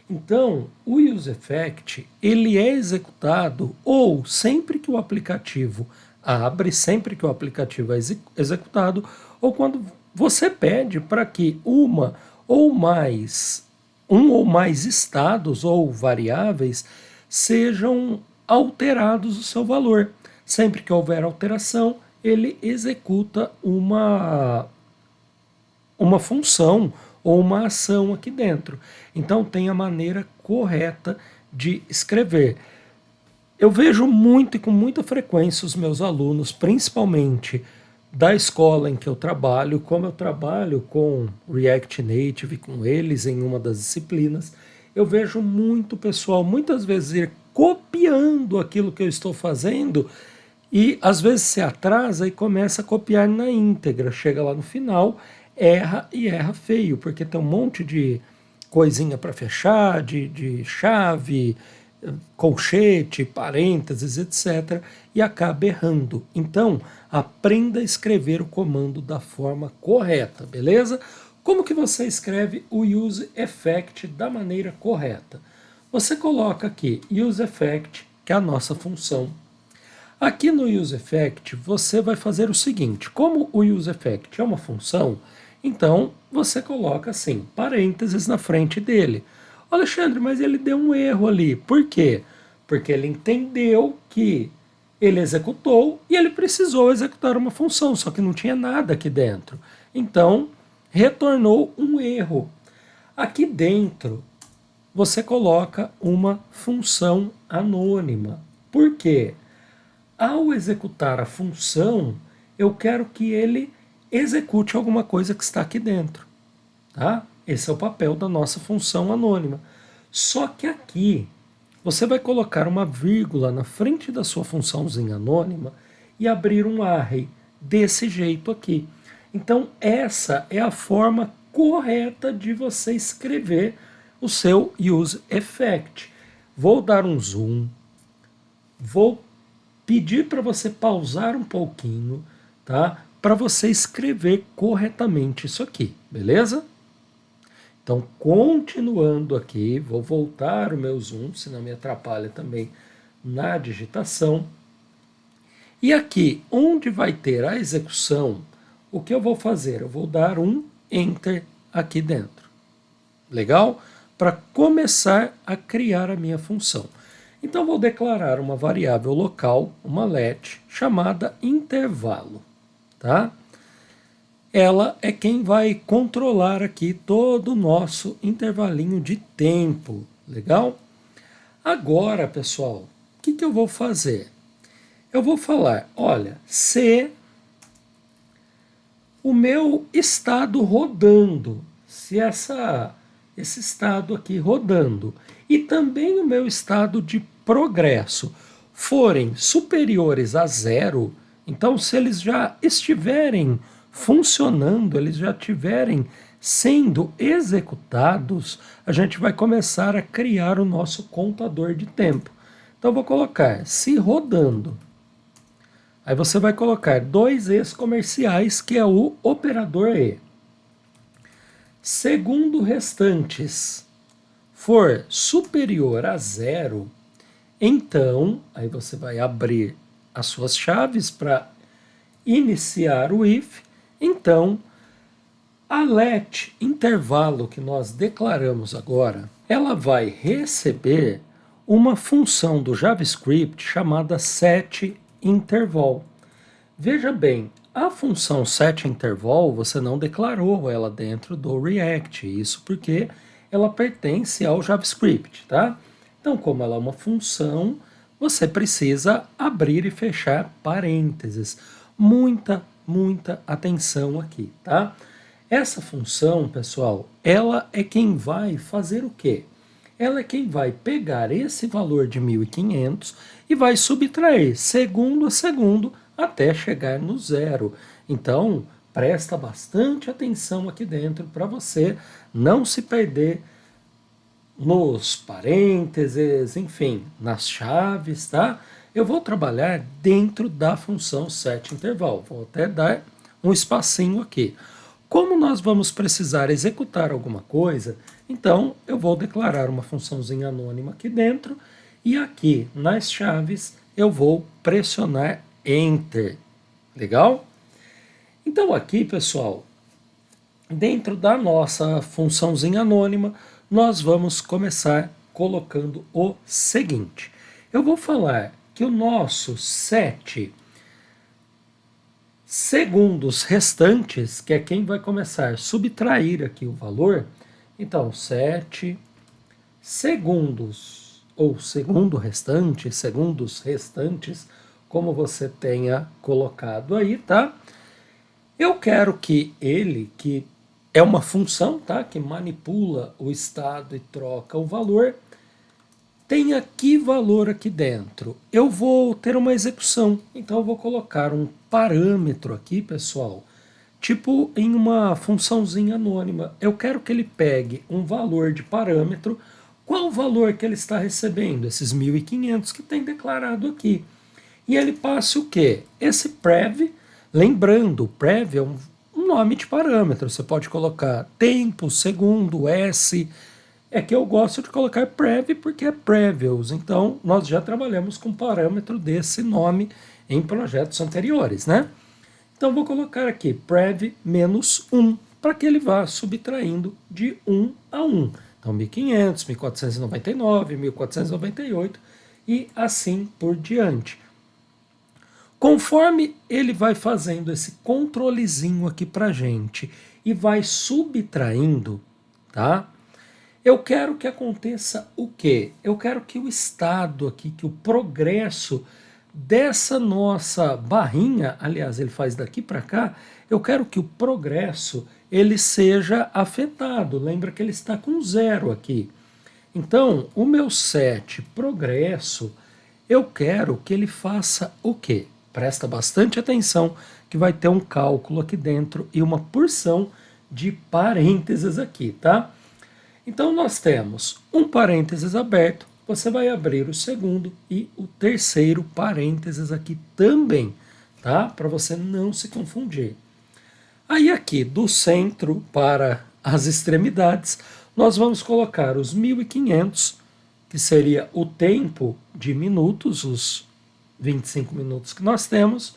Então, o use effect ele é executado ou sempre que o aplicativo abre, sempre que o aplicativo é executado, ou quando você pede para que um ou mais estados ou variáveis sejam alterados o seu valor. Sempre que houver alteração, ele executa uma função ou uma ação aqui dentro. Então tem a maneira correta de escrever. Eu vejo muito e com muita frequência os meus alunos, principalmente da escola em que eu trabalho, como eu trabalho com React Native, com eles em uma das disciplinas, eu vejo muito pessoal, muitas vezes, ir copiando aquilo que eu estou fazendo e às vezes se atrasa e começa a copiar na íntegra. Chega lá no final, erra e erra feio, porque tem um monte de coisinha para fechar, de chave, colchete, parênteses, etc. e acaba errando. Então, aprenda a escrever o comando da forma correta, beleza? Como que você escreve o use effect da maneira correta? Você coloca aqui use effect, que é a nossa função. Aqui no use effect, você vai fazer o seguinte, como o use effect é uma função, então você coloca assim, parênteses na frente dele. Alexandre, mas ele deu um erro ali. Por quê? Porque ele entendeu que ele executou e ele precisou executar uma função, só que não tinha nada aqui dentro. Então, retornou um erro. Aqui dentro, você coloca uma função anônima. Por quê? Ao executar a função, eu quero que ele execute alguma coisa que está aqui dentro. Tá? Esse é o papel da nossa função anônima. Só que aqui, você vai colocar uma vírgula na frente da sua funçãozinha anônima e abrir um array desse jeito aqui. Então, essa é a forma correta de você escrever o seu use effect. Vou dar um zoom, vou pedir para você pausar um pouquinho, tá? Para você escrever corretamente isso aqui, beleza? Então, continuando aqui, vou voltar o meu zoom, senão me atrapalha também na digitação. E aqui, onde vai ter a execução, o que eu vou fazer? Eu vou dar um Enter aqui dentro. Legal? Para começar a criar a minha função. Então vou declarar uma variável local, uma let, chamada intervalo, tá? Ela é quem vai controlar aqui todo o nosso intervalinho de tempo, legal? Agora, pessoal, o que eu vou fazer? Eu vou falar, olha, se o meu estado rodando, se esse estado aqui rodando, e também o meu estado de progresso forem superiores a zero, então se eles já estiverem funcionando, eles já estiverem sendo executados, a gente vai começar a criar o nosso contador de tempo. Então eu vou colocar se rodando. Aí você vai colocar dois E's comerciais, que é o operador E. Segundo restantes for superior a zero, então, aí você vai abrir as suas chaves para iniciar o if. Então, a let intervalo que nós declaramos agora, ela vai receber uma função do JavaScript chamada setInterval. Veja bem, a função setInterval você não declarou ela dentro do React, isso porque ela pertence ao JavaScript, tá? Então, como ela é uma função, você precisa abrir e fechar parênteses. Muita atenção aqui, tá? Essa função, pessoal, ela é quem vai fazer o quê? Ela é quem vai pegar esse valor de 1.500 e vai subtrair segundo a segundo até chegar no zero. Então, presta bastante atenção aqui dentro para você não se perder nos parênteses, enfim, nas chaves, tá? Eu vou trabalhar dentro da função setInterval. Vou até dar um espacinho aqui. Como nós vamos precisar executar alguma coisa, então eu vou declarar uma funçãozinha anônima aqui dentro e aqui nas chaves eu vou pressionar Enter. Legal? Então aqui, pessoal, dentro da nossa funçãozinha anônima, nós vamos começar colocando o seguinte. Eu vou falar que o nosso set segundos restantes, que é quem vai começar a subtrair aqui o valor, então 7 segundos, ou segundo restante, segundos restantes, como você tenha colocado aí, tá? Eu quero que ele, que é uma função, tá? Que manipula o estado e troca o valor, tem aqui valor aqui dentro. Eu vou ter uma execução, então eu vou colocar um parâmetro aqui, pessoal, tipo em uma funçãozinha anônima. Eu quero que ele pegue um valor de parâmetro. Qual o valor que ele está recebendo? Esses 1.500 que tem declarado aqui. E ele passe o quê? Esse prev, lembrando, prev é um nome de parâmetro. Você pode colocar tempo, segundo, S. É que eu gosto de colocar prev porque é previous. Então, nós já trabalhamos com parâmetro desse nome em projetos anteriores, né? Então, vou colocar aqui prev menos 1, para que ele vá subtraindo de 1 a 1. Então, 1.500, 1.499, 1.498 e assim por diante. Conforme ele vai fazendo esse controlezinho aqui para gente e vai subtraindo, tá? Eu quero que aconteça o quê? Eu quero que o estado aqui, que o progresso dessa nossa barrinha, aliás, ele faz daqui para cá, eu quero que o progresso ele seja afetado. Lembra que ele está com zero aqui. Então, o meu set progresso, eu quero que ele faça o quê? Presta bastante atenção que vai ter um cálculo aqui dentro e uma porção de parênteses aqui, tá? Então nós temos um parênteses aberto, você vai abrir o segundo e o terceiro parênteses aqui também, tá? Para você não se confundir. Aí aqui do centro para as extremidades, nós vamos colocar os 1.500, que seria o tempo de minutos, os 25 minutos que nós temos,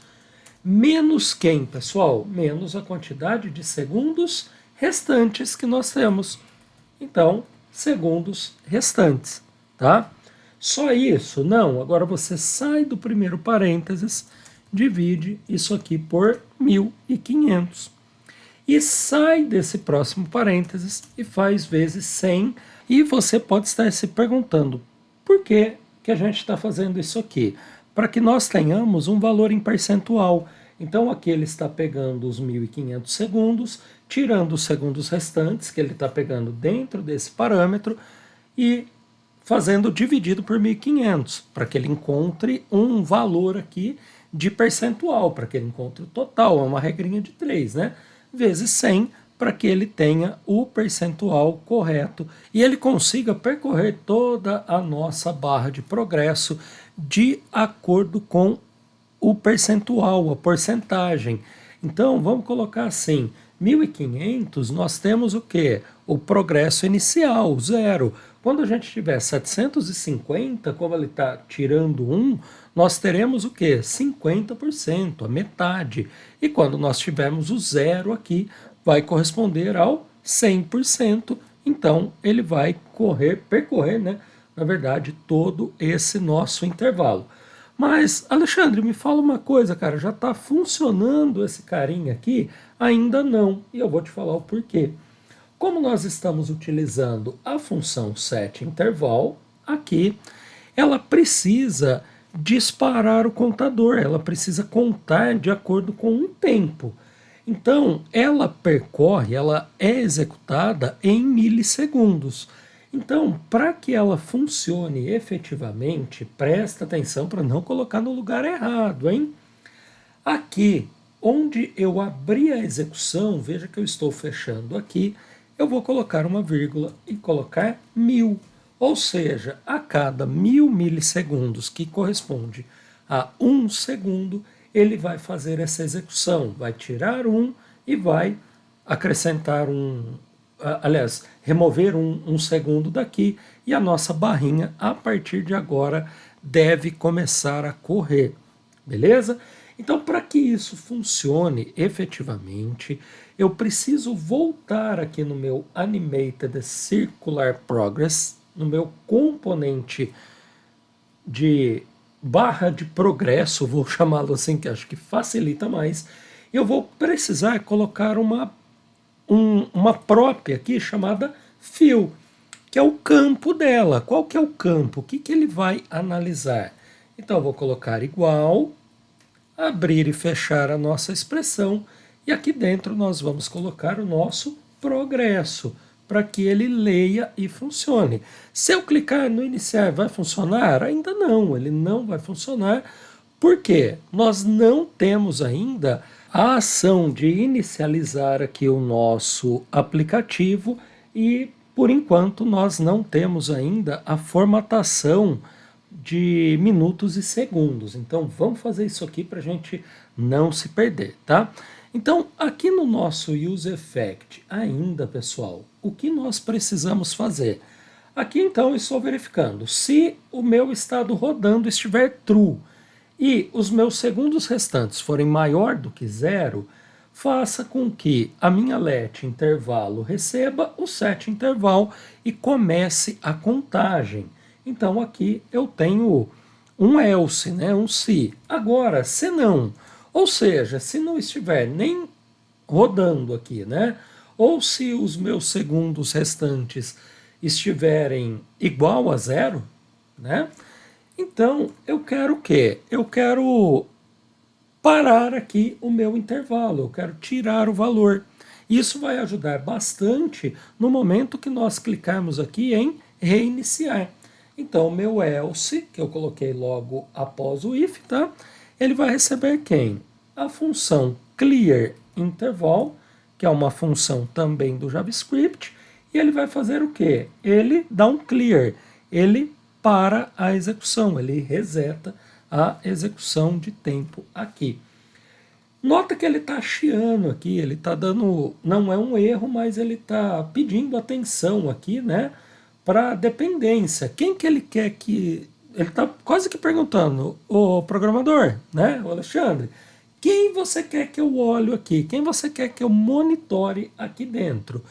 menos quem, pessoal? Menos a quantidade de segundos restantes que nós temos. Então, segundos restantes, tá? Só isso? Não. Agora você sai do primeiro parênteses, divide isso aqui por 1.500. E sai desse próximo parênteses e faz vezes 100. E você pode estar se perguntando, por que, que a gente está fazendo isso aqui? Para que nós tenhamos um valor em percentual. Então aqui ele está pegando os 1.500 segundos, tirando os segundos restantes, que ele está pegando dentro desse parâmetro, e fazendo dividido por 1.500, para que ele encontre um valor aqui de percentual, para que ele encontre o total, é uma regrinha de 3, né? Vezes 100, para que ele tenha o percentual correto e ele consiga percorrer toda a nossa barra de progresso de acordo com o percentual, a porcentagem. Então, vamos colocar assim, 1.500 nós temos o quê? O progresso inicial, 0. Quando a gente tiver 750, como ele está tirando 1, nós teremos o quê? 50%, a metade. E quando nós tivermos o 0 aqui, vai corresponder ao 100%. Então, ele vai percorrer, né, na verdade, todo esse nosso intervalo. Mas, Alexandre, me fala uma coisa, cara, já está funcionando esse carinha aqui? Ainda não, e eu vou te falar o porquê. Como nós estamos utilizando a função setInterval, aqui, ela precisa disparar o contador, ela precisa contar de acordo com um tempo. Então, ela percorre, ela é executada em milissegundos. Então, para que ela funcione efetivamente, presta atenção para não colocar no lugar errado, hein? Aqui, onde eu abri a execução, veja que eu estou fechando aqui, eu vou colocar uma vírgula e colocar 1.000. Ou seja, a cada 1.000 milissegundos, que corresponde a 1 segundo, ele vai fazer essa execução, vai tirar 1 e vai acrescentar aliás, remover um segundo daqui, e a nossa barrinha, a partir de agora, deve começar a correr, beleza? Então, para que isso funcione efetivamente, eu preciso voltar aqui no meu Animated Circular Progress, no meu componente de barra de progresso, vou chamá-lo assim, que acho que facilita mais, eu vou precisar colocar uma própria aqui chamada Fill, que é o campo dela. Qual que é o campo? O que, que ele vai analisar? Então eu vou colocar igual, abrir e fechar a nossa expressão, e aqui dentro nós vamos colocar o nosso progresso, para que ele leia e funcione. Se eu clicar no iniciar, vai funcionar? Ainda não, ele não vai funcionar. Por quê? Nós não temos ainda a ação de inicializar aqui o nosso aplicativo e, por enquanto, nós não temos ainda a formatação de minutos e segundos. Então, vamos fazer isso aqui para a gente não se perder, tá? Então, aqui no nosso UseEffect ainda, pessoal, o que nós precisamos fazer? Aqui, então, eu estou verificando se o meu estado rodando estiver true e os meus segundos restantes forem maior do que 0, faça com que a minha let intervalo receba o set interval e comece a contagem. Então aqui eu tenho um else, né, um se. Agora, se não, ou seja, se não estiver nem rodando aqui, né, ou se os meus segundos restantes estiverem igual a 0, né, então eu quero o quê? Eu quero parar aqui o meu intervalo, eu quero tirar o valor. Isso vai ajudar bastante no momento que nós clicarmos aqui em reiniciar. Então, o meu else, que eu coloquei logo após o if, tá? Ele vai receber quem? A função clearInterval, que é uma função também do JavaScript, e ele vai fazer o quê? Ele dá um clear, ele para a execução, ele reseta a execução de tempo aqui. Nota que ele está chiando aqui, ele está dando, não é um erro, mas ele está pedindo atenção aqui, né, para dependência. Quem que ele quer que... Ele está quase que perguntando, o programador, né, o Alexandre, quem você quer que eu olhe aqui? Quem você quer que eu monitore aqui dentro?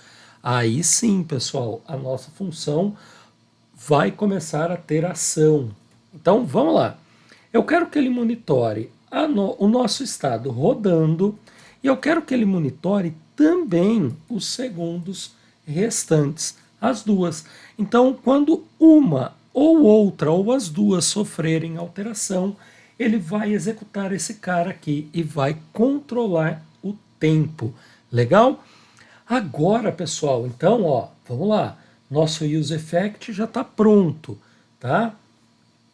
Aí sim, pessoal, a nossa função vai começar a ter ação. Então, vamos lá. Eu quero que ele monitore o nosso estado rodando e eu quero que ele monitore também os segundos restantes, as duas. Então, quando uma ou outra ou as duas sofrerem alteração, ele vai executar esse cara aqui e vai controlar o tempo. Legal? Agora, pessoal, então, ó, vamos lá. Nosso use effect já está pronto, tá?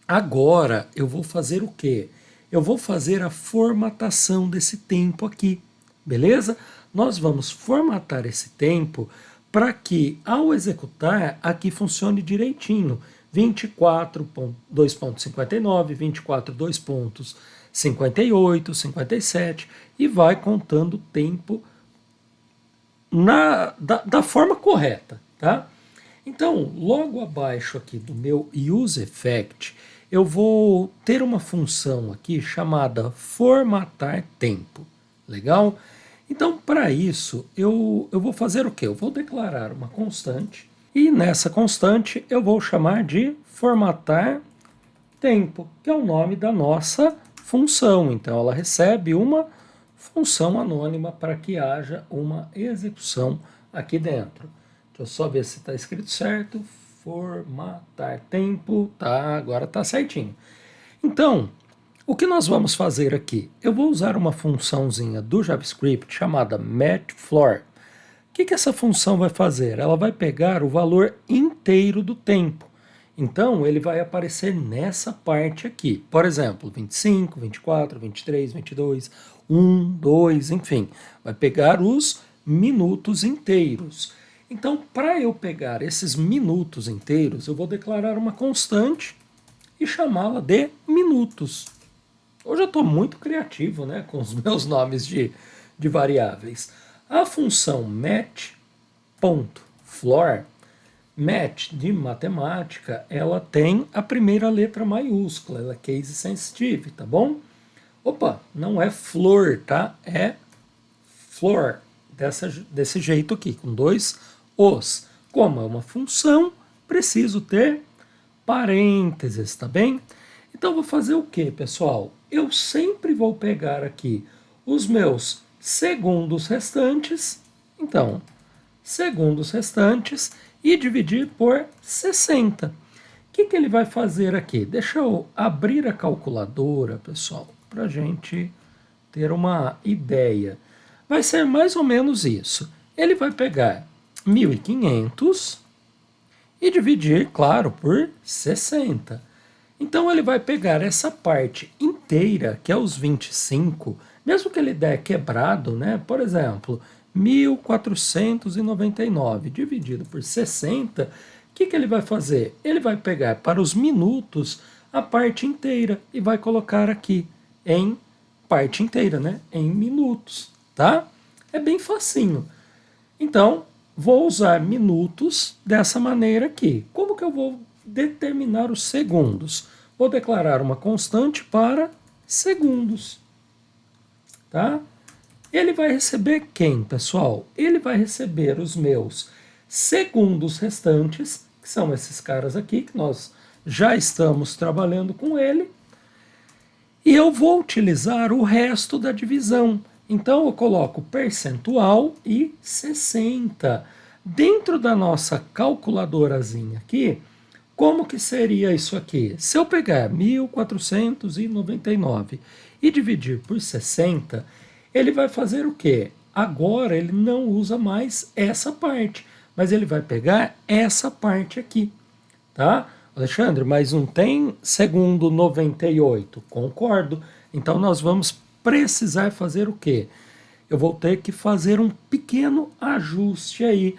Agora eu vou fazer o quê? Eu vou fazer a formatação desse tempo aqui, beleza? Nós vamos formatar esse tempo para que, ao executar, aqui funcione direitinho. 24.2.59, 24.2.58, 57 e vai contando o tempo da forma correta, tá? Então, logo abaixo aqui do meu use effect, eu vou ter uma função aqui chamada formatar tempo, legal? Então, para isso, eu vou fazer o quê? Eu vou declarar uma constante e nessa constante eu vou chamar de formatar tempo, que é o nome da nossa função. Então, ela recebe uma função anônima para que haja uma execução aqui dentro. Deixa eu só ver se está escrito certo. Formatar tempo, tá? Agora está certinho. Então, o que nós vamos fazer aqui? Eu vou usar uma funçãozinha do JavaScript chamada matchFloor. O que essa função vai fazer? Ela vai pegar o valor inteiro do tempo. Então, ele vai aparecer nessa parte aqui. Por exemplo, 25, 24, 23, 22, 1, 2, enfim. Vai pegar os minutos inteiros. Então, para eu pegar esses minutos inteiros, eu vou declarar uma constante e chamá-la de minutos. Hoje eu estou muito criativo, né, com os meus nomes de variáveis. A função match.floor, match de matemática, ela tem a primeira letra maiúscula, ela é case sensitive, tá bom? Opa, não é floor, tá? É floor, desse jeito aqui, com dois os. Como é uma função, preciso ter parênteses, tá bem? Então vou fazer o que, pessoal? Eu sempre vou pegar aqui os meus segundos restantes, então, segundos restantes, e dividir por 60. O que ele vai fazer aqui? Deixa eu abrir a calculadora, pessoal, para a gente ter uma ideia. Vai ser mais ou menos isso. Ele vai pegar 1.500 e dividir, claro, por 60. Então ele vai pegar essa parte inteira, que é os 25, mesmo que ele der quebrado, né? Por exemplo, 1.499 dividido por 60, o que ele vai fazer? Ele vai pegar para os minutos a parte inteira e vai colocar aqui em parte inteira, né? Em minutos, tá? É bem facinho. Então, vou usar minutos dessa maneira aqui. Como que eu vou determinar os segundos? Vou declarar uma constante para segundos, tá? Ele vai receber quem, pessoal? Ele vai receber os meus segundos restantes, que são esses caras aqui, que nós já estamos trabalhando com ele, e eu vou utilizar o resto da divisão. Então eu coloco percentual e 60. Dentro da nossa calculadorazinha aqui, como que seria isso aqui? Se eu pegar 1.499 e dividir por 60, ele vai fazer o quê? Agora ele não usa mais essa parte, mas ele vai pegar essa parte aqui, tá? Alexandre, mas não tem segundo 98? Concordo. Então nós vamos precisar fazer o quê? Eu vou ter que fazer um pequeno ajuste aí,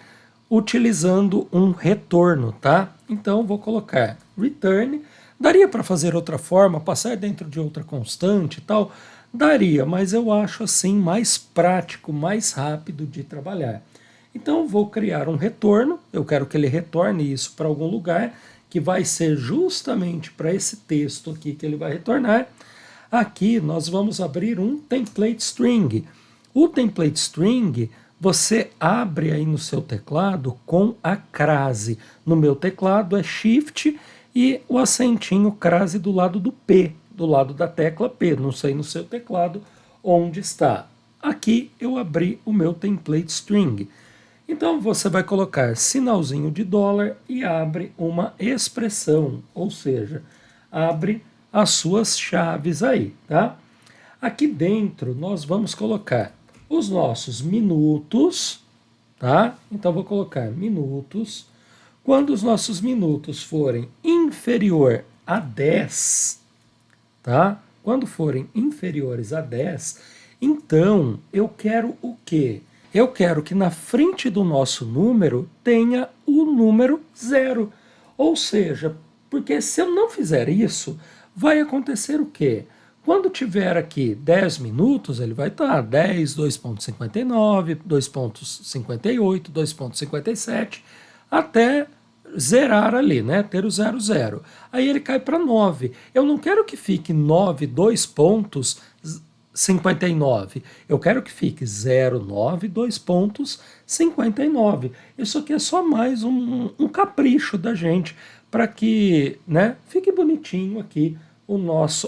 utilizando um retorno, tá? Então vou colocar return. Daria para fazer outra forma, passar dentro de outra constante e tal? Daria, mas eu acho assim mais prático, mais rápido de trabalhar. Então vou criar um retorno, eu quero que ele retorne isso para algum lugar, que vai ser justamente para esse texto aqui que ele vai retornar. Aqui nós vamos abrir um template string. O template string você abre aí no seu teclado com a crase. No meu teclado é Shift e o acentinho crase do lado do P, do lado da tecla P. Não sei no seu teclado onde está. Aqui eu abri o meu template string. Então você vai colocar sinalzinho de dólar e abre uma expressão, ou seja, abre as suas chaves aí, tá? Aqui dentro nós vamos colocar os nossos minutos, tá? Então vou colocar minutos. Quando os nossos minutos forem inferior a 10, tá? Quando forem inferiores a 10, então eu quero o quê? Eu quero que na frente do nosso número tenha o número 0. Ou seja, porque se eu não fizer isso, vai acontecer o quê? Quando tiver aqui 10 minutos, ele vai estar 10, 2.59, 2.58, 2.57, até zerar ali, né? Ter o 00. Aí ele cai para 9. Eu não quero que fique 9, 2 pontos 59. Eu quero que fique 09, 2 pontos 59. Isso aqui é só mais um capricho da gente para que, né, fique bonitinho aqui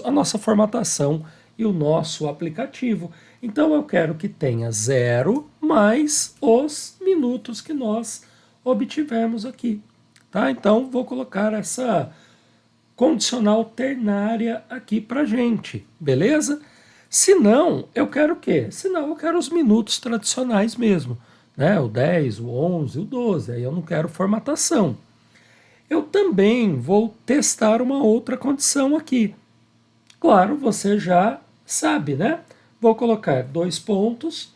a nossa formatação e o nosso aplicativo. Então eu quero que tenha 0 mais os minutos que nós obtivemos aqui. Tá? Então vou colocar essa condicional ternária aqui para gente, beleza? Se não, eu quero o quê? Se não, eu quero os minutos tradicionais mesmo, né? O 10, o 11, o 12, aí eu não quero formatação. Eu também vou testar uma outra condição aqui. Claro, você já sabe, né? Vou colocar 2 pontos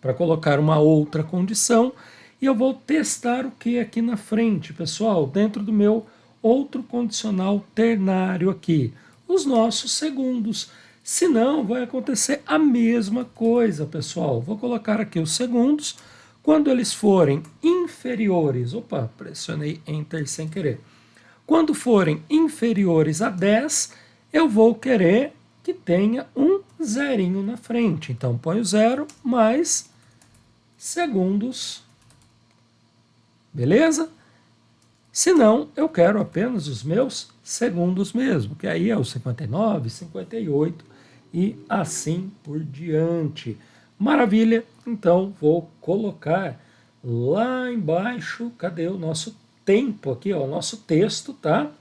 para colocar uma outra condição e eu vou testar o que aqui na frente, pessoal, dentro do meu outro condicional ternário aqui, os nossos segundos. Senão vai acontecer a mesma coisa, pessoal. Vou colocar aqui os segundos. Quando eles forem inferiores, opa, pressionei Enter sem querer. Quando forem inferiores a 10, eu vou querer que tenha um zerinho na frente. Então põe o 0 mais segundos, beleza? Se não, eu quero apenas os meus segundos mesmo, que aí é o 59, 58 e assim por diante. Maravilha, então vou colocar lá embaixo, cadê o nosso tempo aqui, ó, o nosso texto, tá?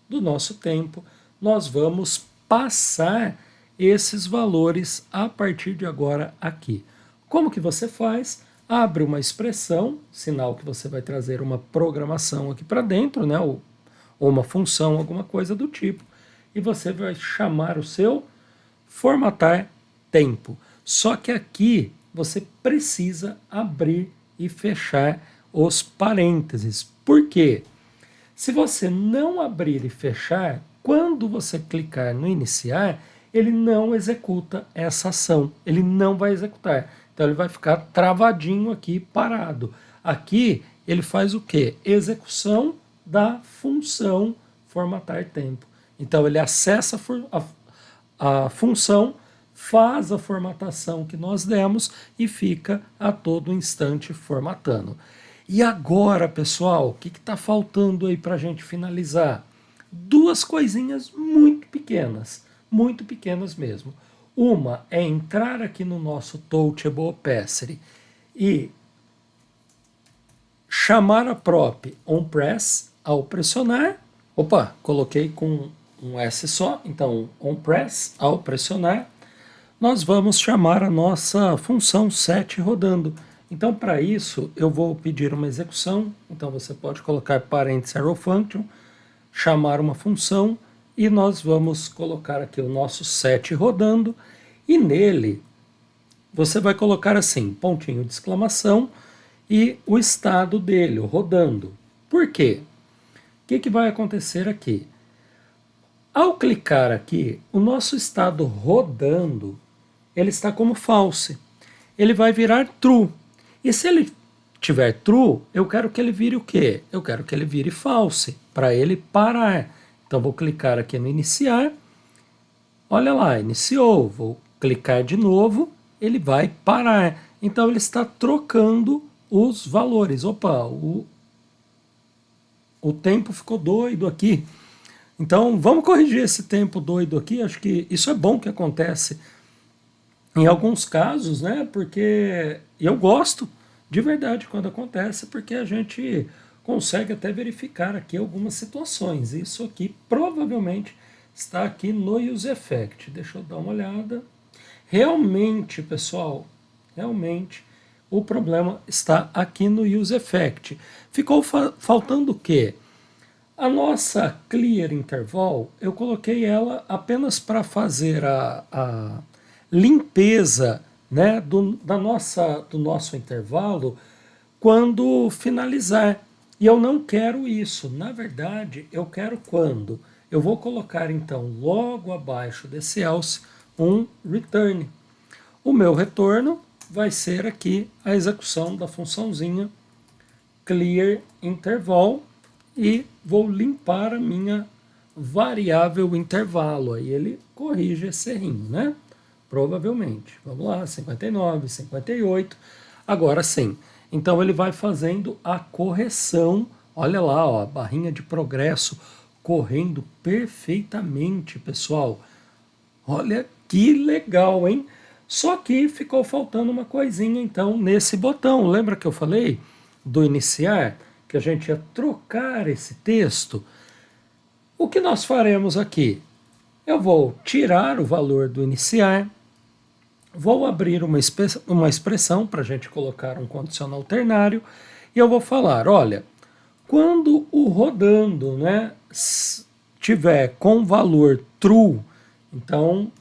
Do nosso tempo, nós vamos passar esses valores a partir de agora aqui. Como que você faz? Abre uma expressão, sinal que você vai trazer uma programação aqui para dentro, né? Ou uma função, alguma coisa do tipo, e você vai chamar o seu formatar tempo. Só que aqui você precisa abrir e fechar os parênteses. Por quê? Se você não abrir e fechar, quando você clicar no iniciar, ele não executa essa ação, ele não vai executar. Então ele vai ficar travadinho aqui, parado. Aqui ele faz o quê? Execução da função formatar tempo. Então ele acessa a função, faz a formatação que nós demos e fica a todo instante formatando. E agora, pessoal, o que está faltando aí para a gente finalizar? Duas coisinhas muito pequenas mesmo. Uma é entrar aqui no nosso Touchable Opacity e chamar a prop onPress ao pressionar. Opa, coloquei com um S só, então onPress ao pressionar. Nós vamos chamar a nossa função set rodando. Então, para isso, eu vou pedir uma execução. Então, você pode colocar parênteses arrow function, chamar uma função, e nós vamos colocar aqui o nosso set rodando, e nele você vai colocar assim, pontinho de exclamação, e o estado dele, o rodando. Por quê? O que vai acontecer aqui? Ao clicar aqui, o nosso estado rodando, ele está como false. Ele vai virar true. E se ele tiver true, eu quero que ele vire o quê? Eu quero que ele vire false, para ele parar. Então vou clicar aqui no iniciar. Olha lá, iniciou. Vou clicar de novo, ele vai parar. Então ele está trocando os valores. Opa, o tempo ficou doido aqui. Então vamos corrigir esse tempo doido aqui. Acho que isso é bom que acontece em alguns casos, né? Porque eu gosto de verdade quando acontece, porque a gente consegue até verificar aqui algumas situações. Isso aqui provavelmente está aqui no Use Effect. Deixa eu dar uma olhada. Realmente, pessoal, realmente o problema está aqui no Use Effect. Ficou faltando o quê? A nossa Clear Interval, eu coloquei ela apenas para fazer a limpeza, né, do nosso intervalo quando finalizar. E eu não quero isso. Na verdade, eu quero quando? Eu vou colocar então logo abaixo desse else um return. O meu retorno vai ser aqui a execução da funçãozinha clear interval e vou limpar a minha variável intervalo. Aí ele corrige esse errinho, né? Provavelmente. Vamos lá, 59, 58. Agora sim. Então ele vai fazendo a correção. Olha lá, ó, a barrinha de progresso correndo perfeitamente, pessoal. Olha que legal, hein? Só que ficou faltando uma coisinha então nesse botão. Lembra que eu falei do iniciar? Que a gente ia trocar esse texto? O que nós faremos aqui? Eu vou tirar o valor do iniciar, vou abrir uma expressão para a gente colocar um condicional ternário e eu vou falar, olha, quando o rodando, né, tiver com valor true, então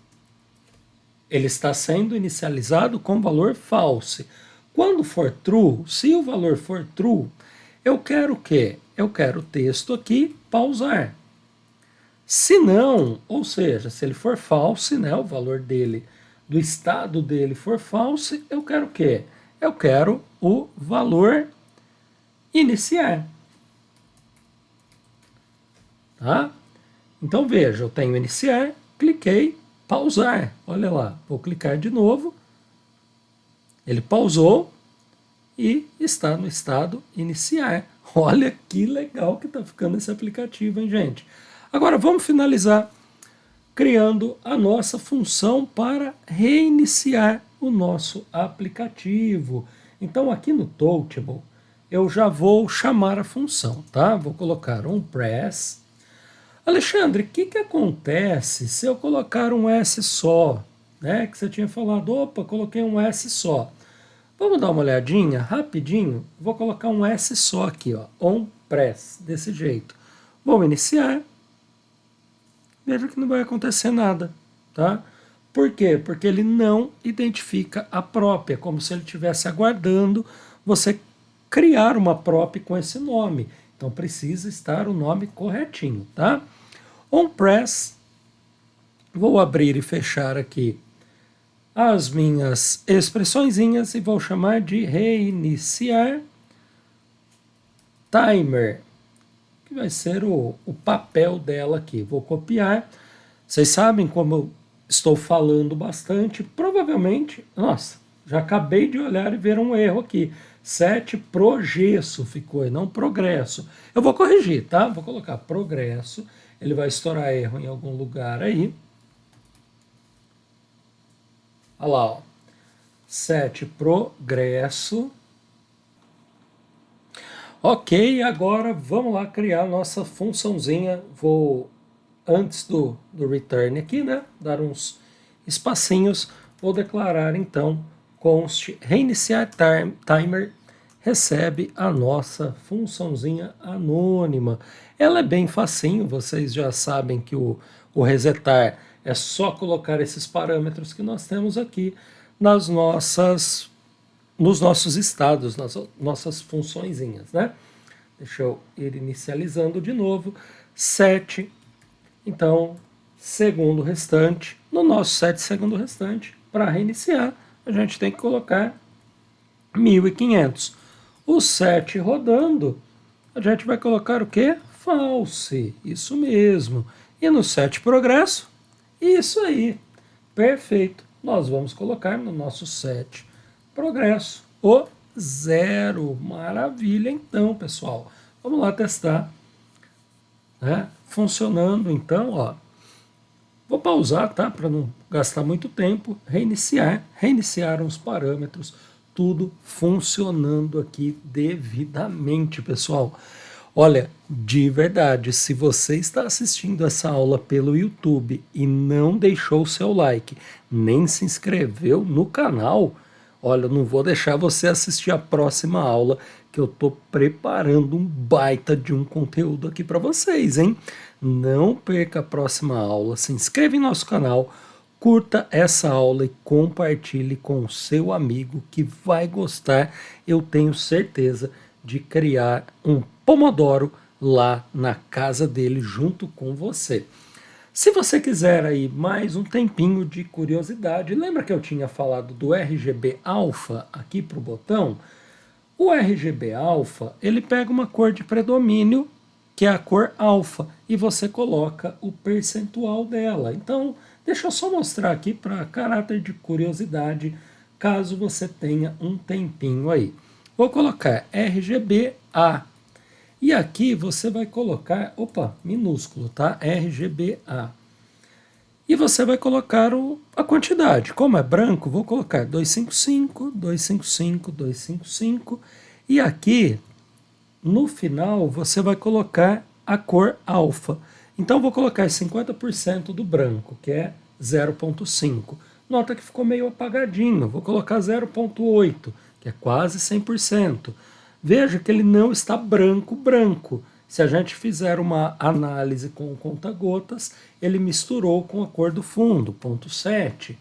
ele está sendo inicializado com valor false. Quando for true, se o valor for true, eu quero o quê? Eu quero o texto aqui pausar. Se não, ou seja, se ele for false, né, o valor dele, do estado dele for false, eu quero o quê? Eu quero o valor iniciar. Tá? Então veja, eu tenho iniciar, cliquei, pausar. Olha lá, vou clicar de novo. Ele pausou e está no estado iniciar. Olha que legal que está ficando esse aplicativo, hein, gente? Agora vamos finalizar criando a nossa função para reiniciar o nosso aplicativo. Então aqui no Touchable eu já vou chamar a função, tá? Vou colocar um press. Alexandre, o que acontece se eu colocar um S só? Né? Que você tinha falado, opa, coloquei um S só. Vamos dar uma olhadinha rapidinho. Vou colocar um S só aqui, ó, on press, desse jeito. Vou iniciar. Veja que não vai acontecer nada, tá? Por quê? Porque ele não identifica a própria, como se ele estivesse aguardando você criar uma própria com esse nome. Então precisa estar o nome corretinho, tá? On press, vou abrir e fechar aqui as minhas expressõezinhas e vou chamar de reiniciar timer, que vai ser o papel dela aqui. Vou copiar. Vocês sabem como eu estou falando bastante, provavelmente, nossa, já acabei de olhar e ver um erro aqui. 7 progresso ficou e não progresso. Eu vou corrigir, tá? Vou colocar progresso. Ele vai estourar erro em algum lugar aí. Olha lá, ó. 7 progresso. Ok, agora vamos lá criar nossa funçãozinha. Vou, antes do return aqui, né, dar uns espacinhos. Vou declarar então const reiniciar timer recebe a nossa funçãozinha anônima. Ela é bem facinho, vocês já sabem que o resetar é só colocar esses parâmetros que nós temos aqui nos nossos estados, nas nossas funçõezinhas, né? Deixa eu ir inicializando de novo. 7, então, segundo restante. No nosso 7 segundo restante, para reiniciar, a gente tem que colocar 1500. O 7 rodando, a gente vai colocar o quê? False, isso mesmo. E no 7 progresso, isso aí, perfeito. nós vamos colocar no nosso set progresso o 0. Maravilha, então, pessoal. Vamos lá testar, né? Funcionando, então, ó. Vou pausar, tá? Para não gastar muito tempo. Reiniciaram os parâmetros, tudo funcionando aqui devidamente, pessoal. Olha, de verdade, se você está assistindo essa aula pelo YouTube e não deixou o seu like, nem se inscreveu no canal, olha, eu não vou deixar você assistir a próxima aula, que eu estou preparando um baita de um conteúdo aqui para vocês, hein? Não perca a próxima aula, se inscreva em nosso canal, curta essa aula e compartilhe com o seu amigo que vai gostar, eu tenho certeza, de criar um Pomodoro lá na casa dele junto com você. Se você quiser aí mais um tempinho de curiosidade, lembra que eu tinha falado do RGB alfa aqui para o botão? O RGB alfa, ele pega uma cor de predomínio, que é a cor alfa, e você coloca o percentual dela. Então, deixa eu só mostrar aqui para caráter de curiosidade, caso você tenha um tempinho aí. Vou colocar RGBA. E aqui você vai colocar, minúsculo, tá? RGBA. E você vai colocar a quantidade. Como é branco, vou colocar 255, 255, 255. E aqui, no final, você vai colocar a cor alfa. Então, vou colocar 50% do branco, que é 0,5. Nota que ficou meio apagadinho. Vou colocar 0,8, que é quase 100%. Veja que ele não está branco. Se a gente fizer uma análise com o conta-gotas, ele misturou com a cor do fundo, 0,7.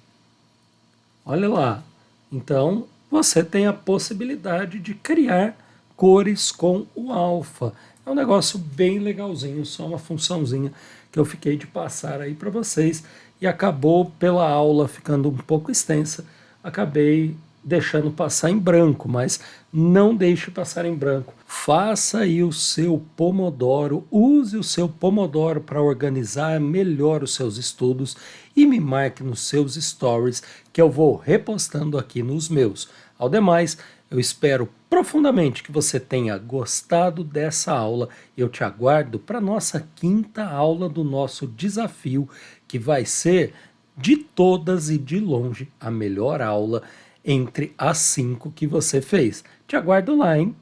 Olha lá. Então, você tem a possibilidade de criar cores com o alfa. É um negócio bem legalzinho, só uma funçãozinha que eu fiquei de passar aí para vocês e acabou pela aula ficando um pouco extensa, acabei deixando passar em branco, mas não deixe passar em branco. Faça aí o seu Pomodoro, use o seu Pomodoro para organizar melhor os seus estudos e me marque nos seus stories que eu vou repostando aqui nos meus. Ao demais, eu espero profundamente que você tenha gostado dessa aula. Eu te aguardo para a nossa 5ª aula do nosso desafio, que vai ser, de todas e de longe, a melhor aula entre as 5 que você fez. Te aguardo lá, hein?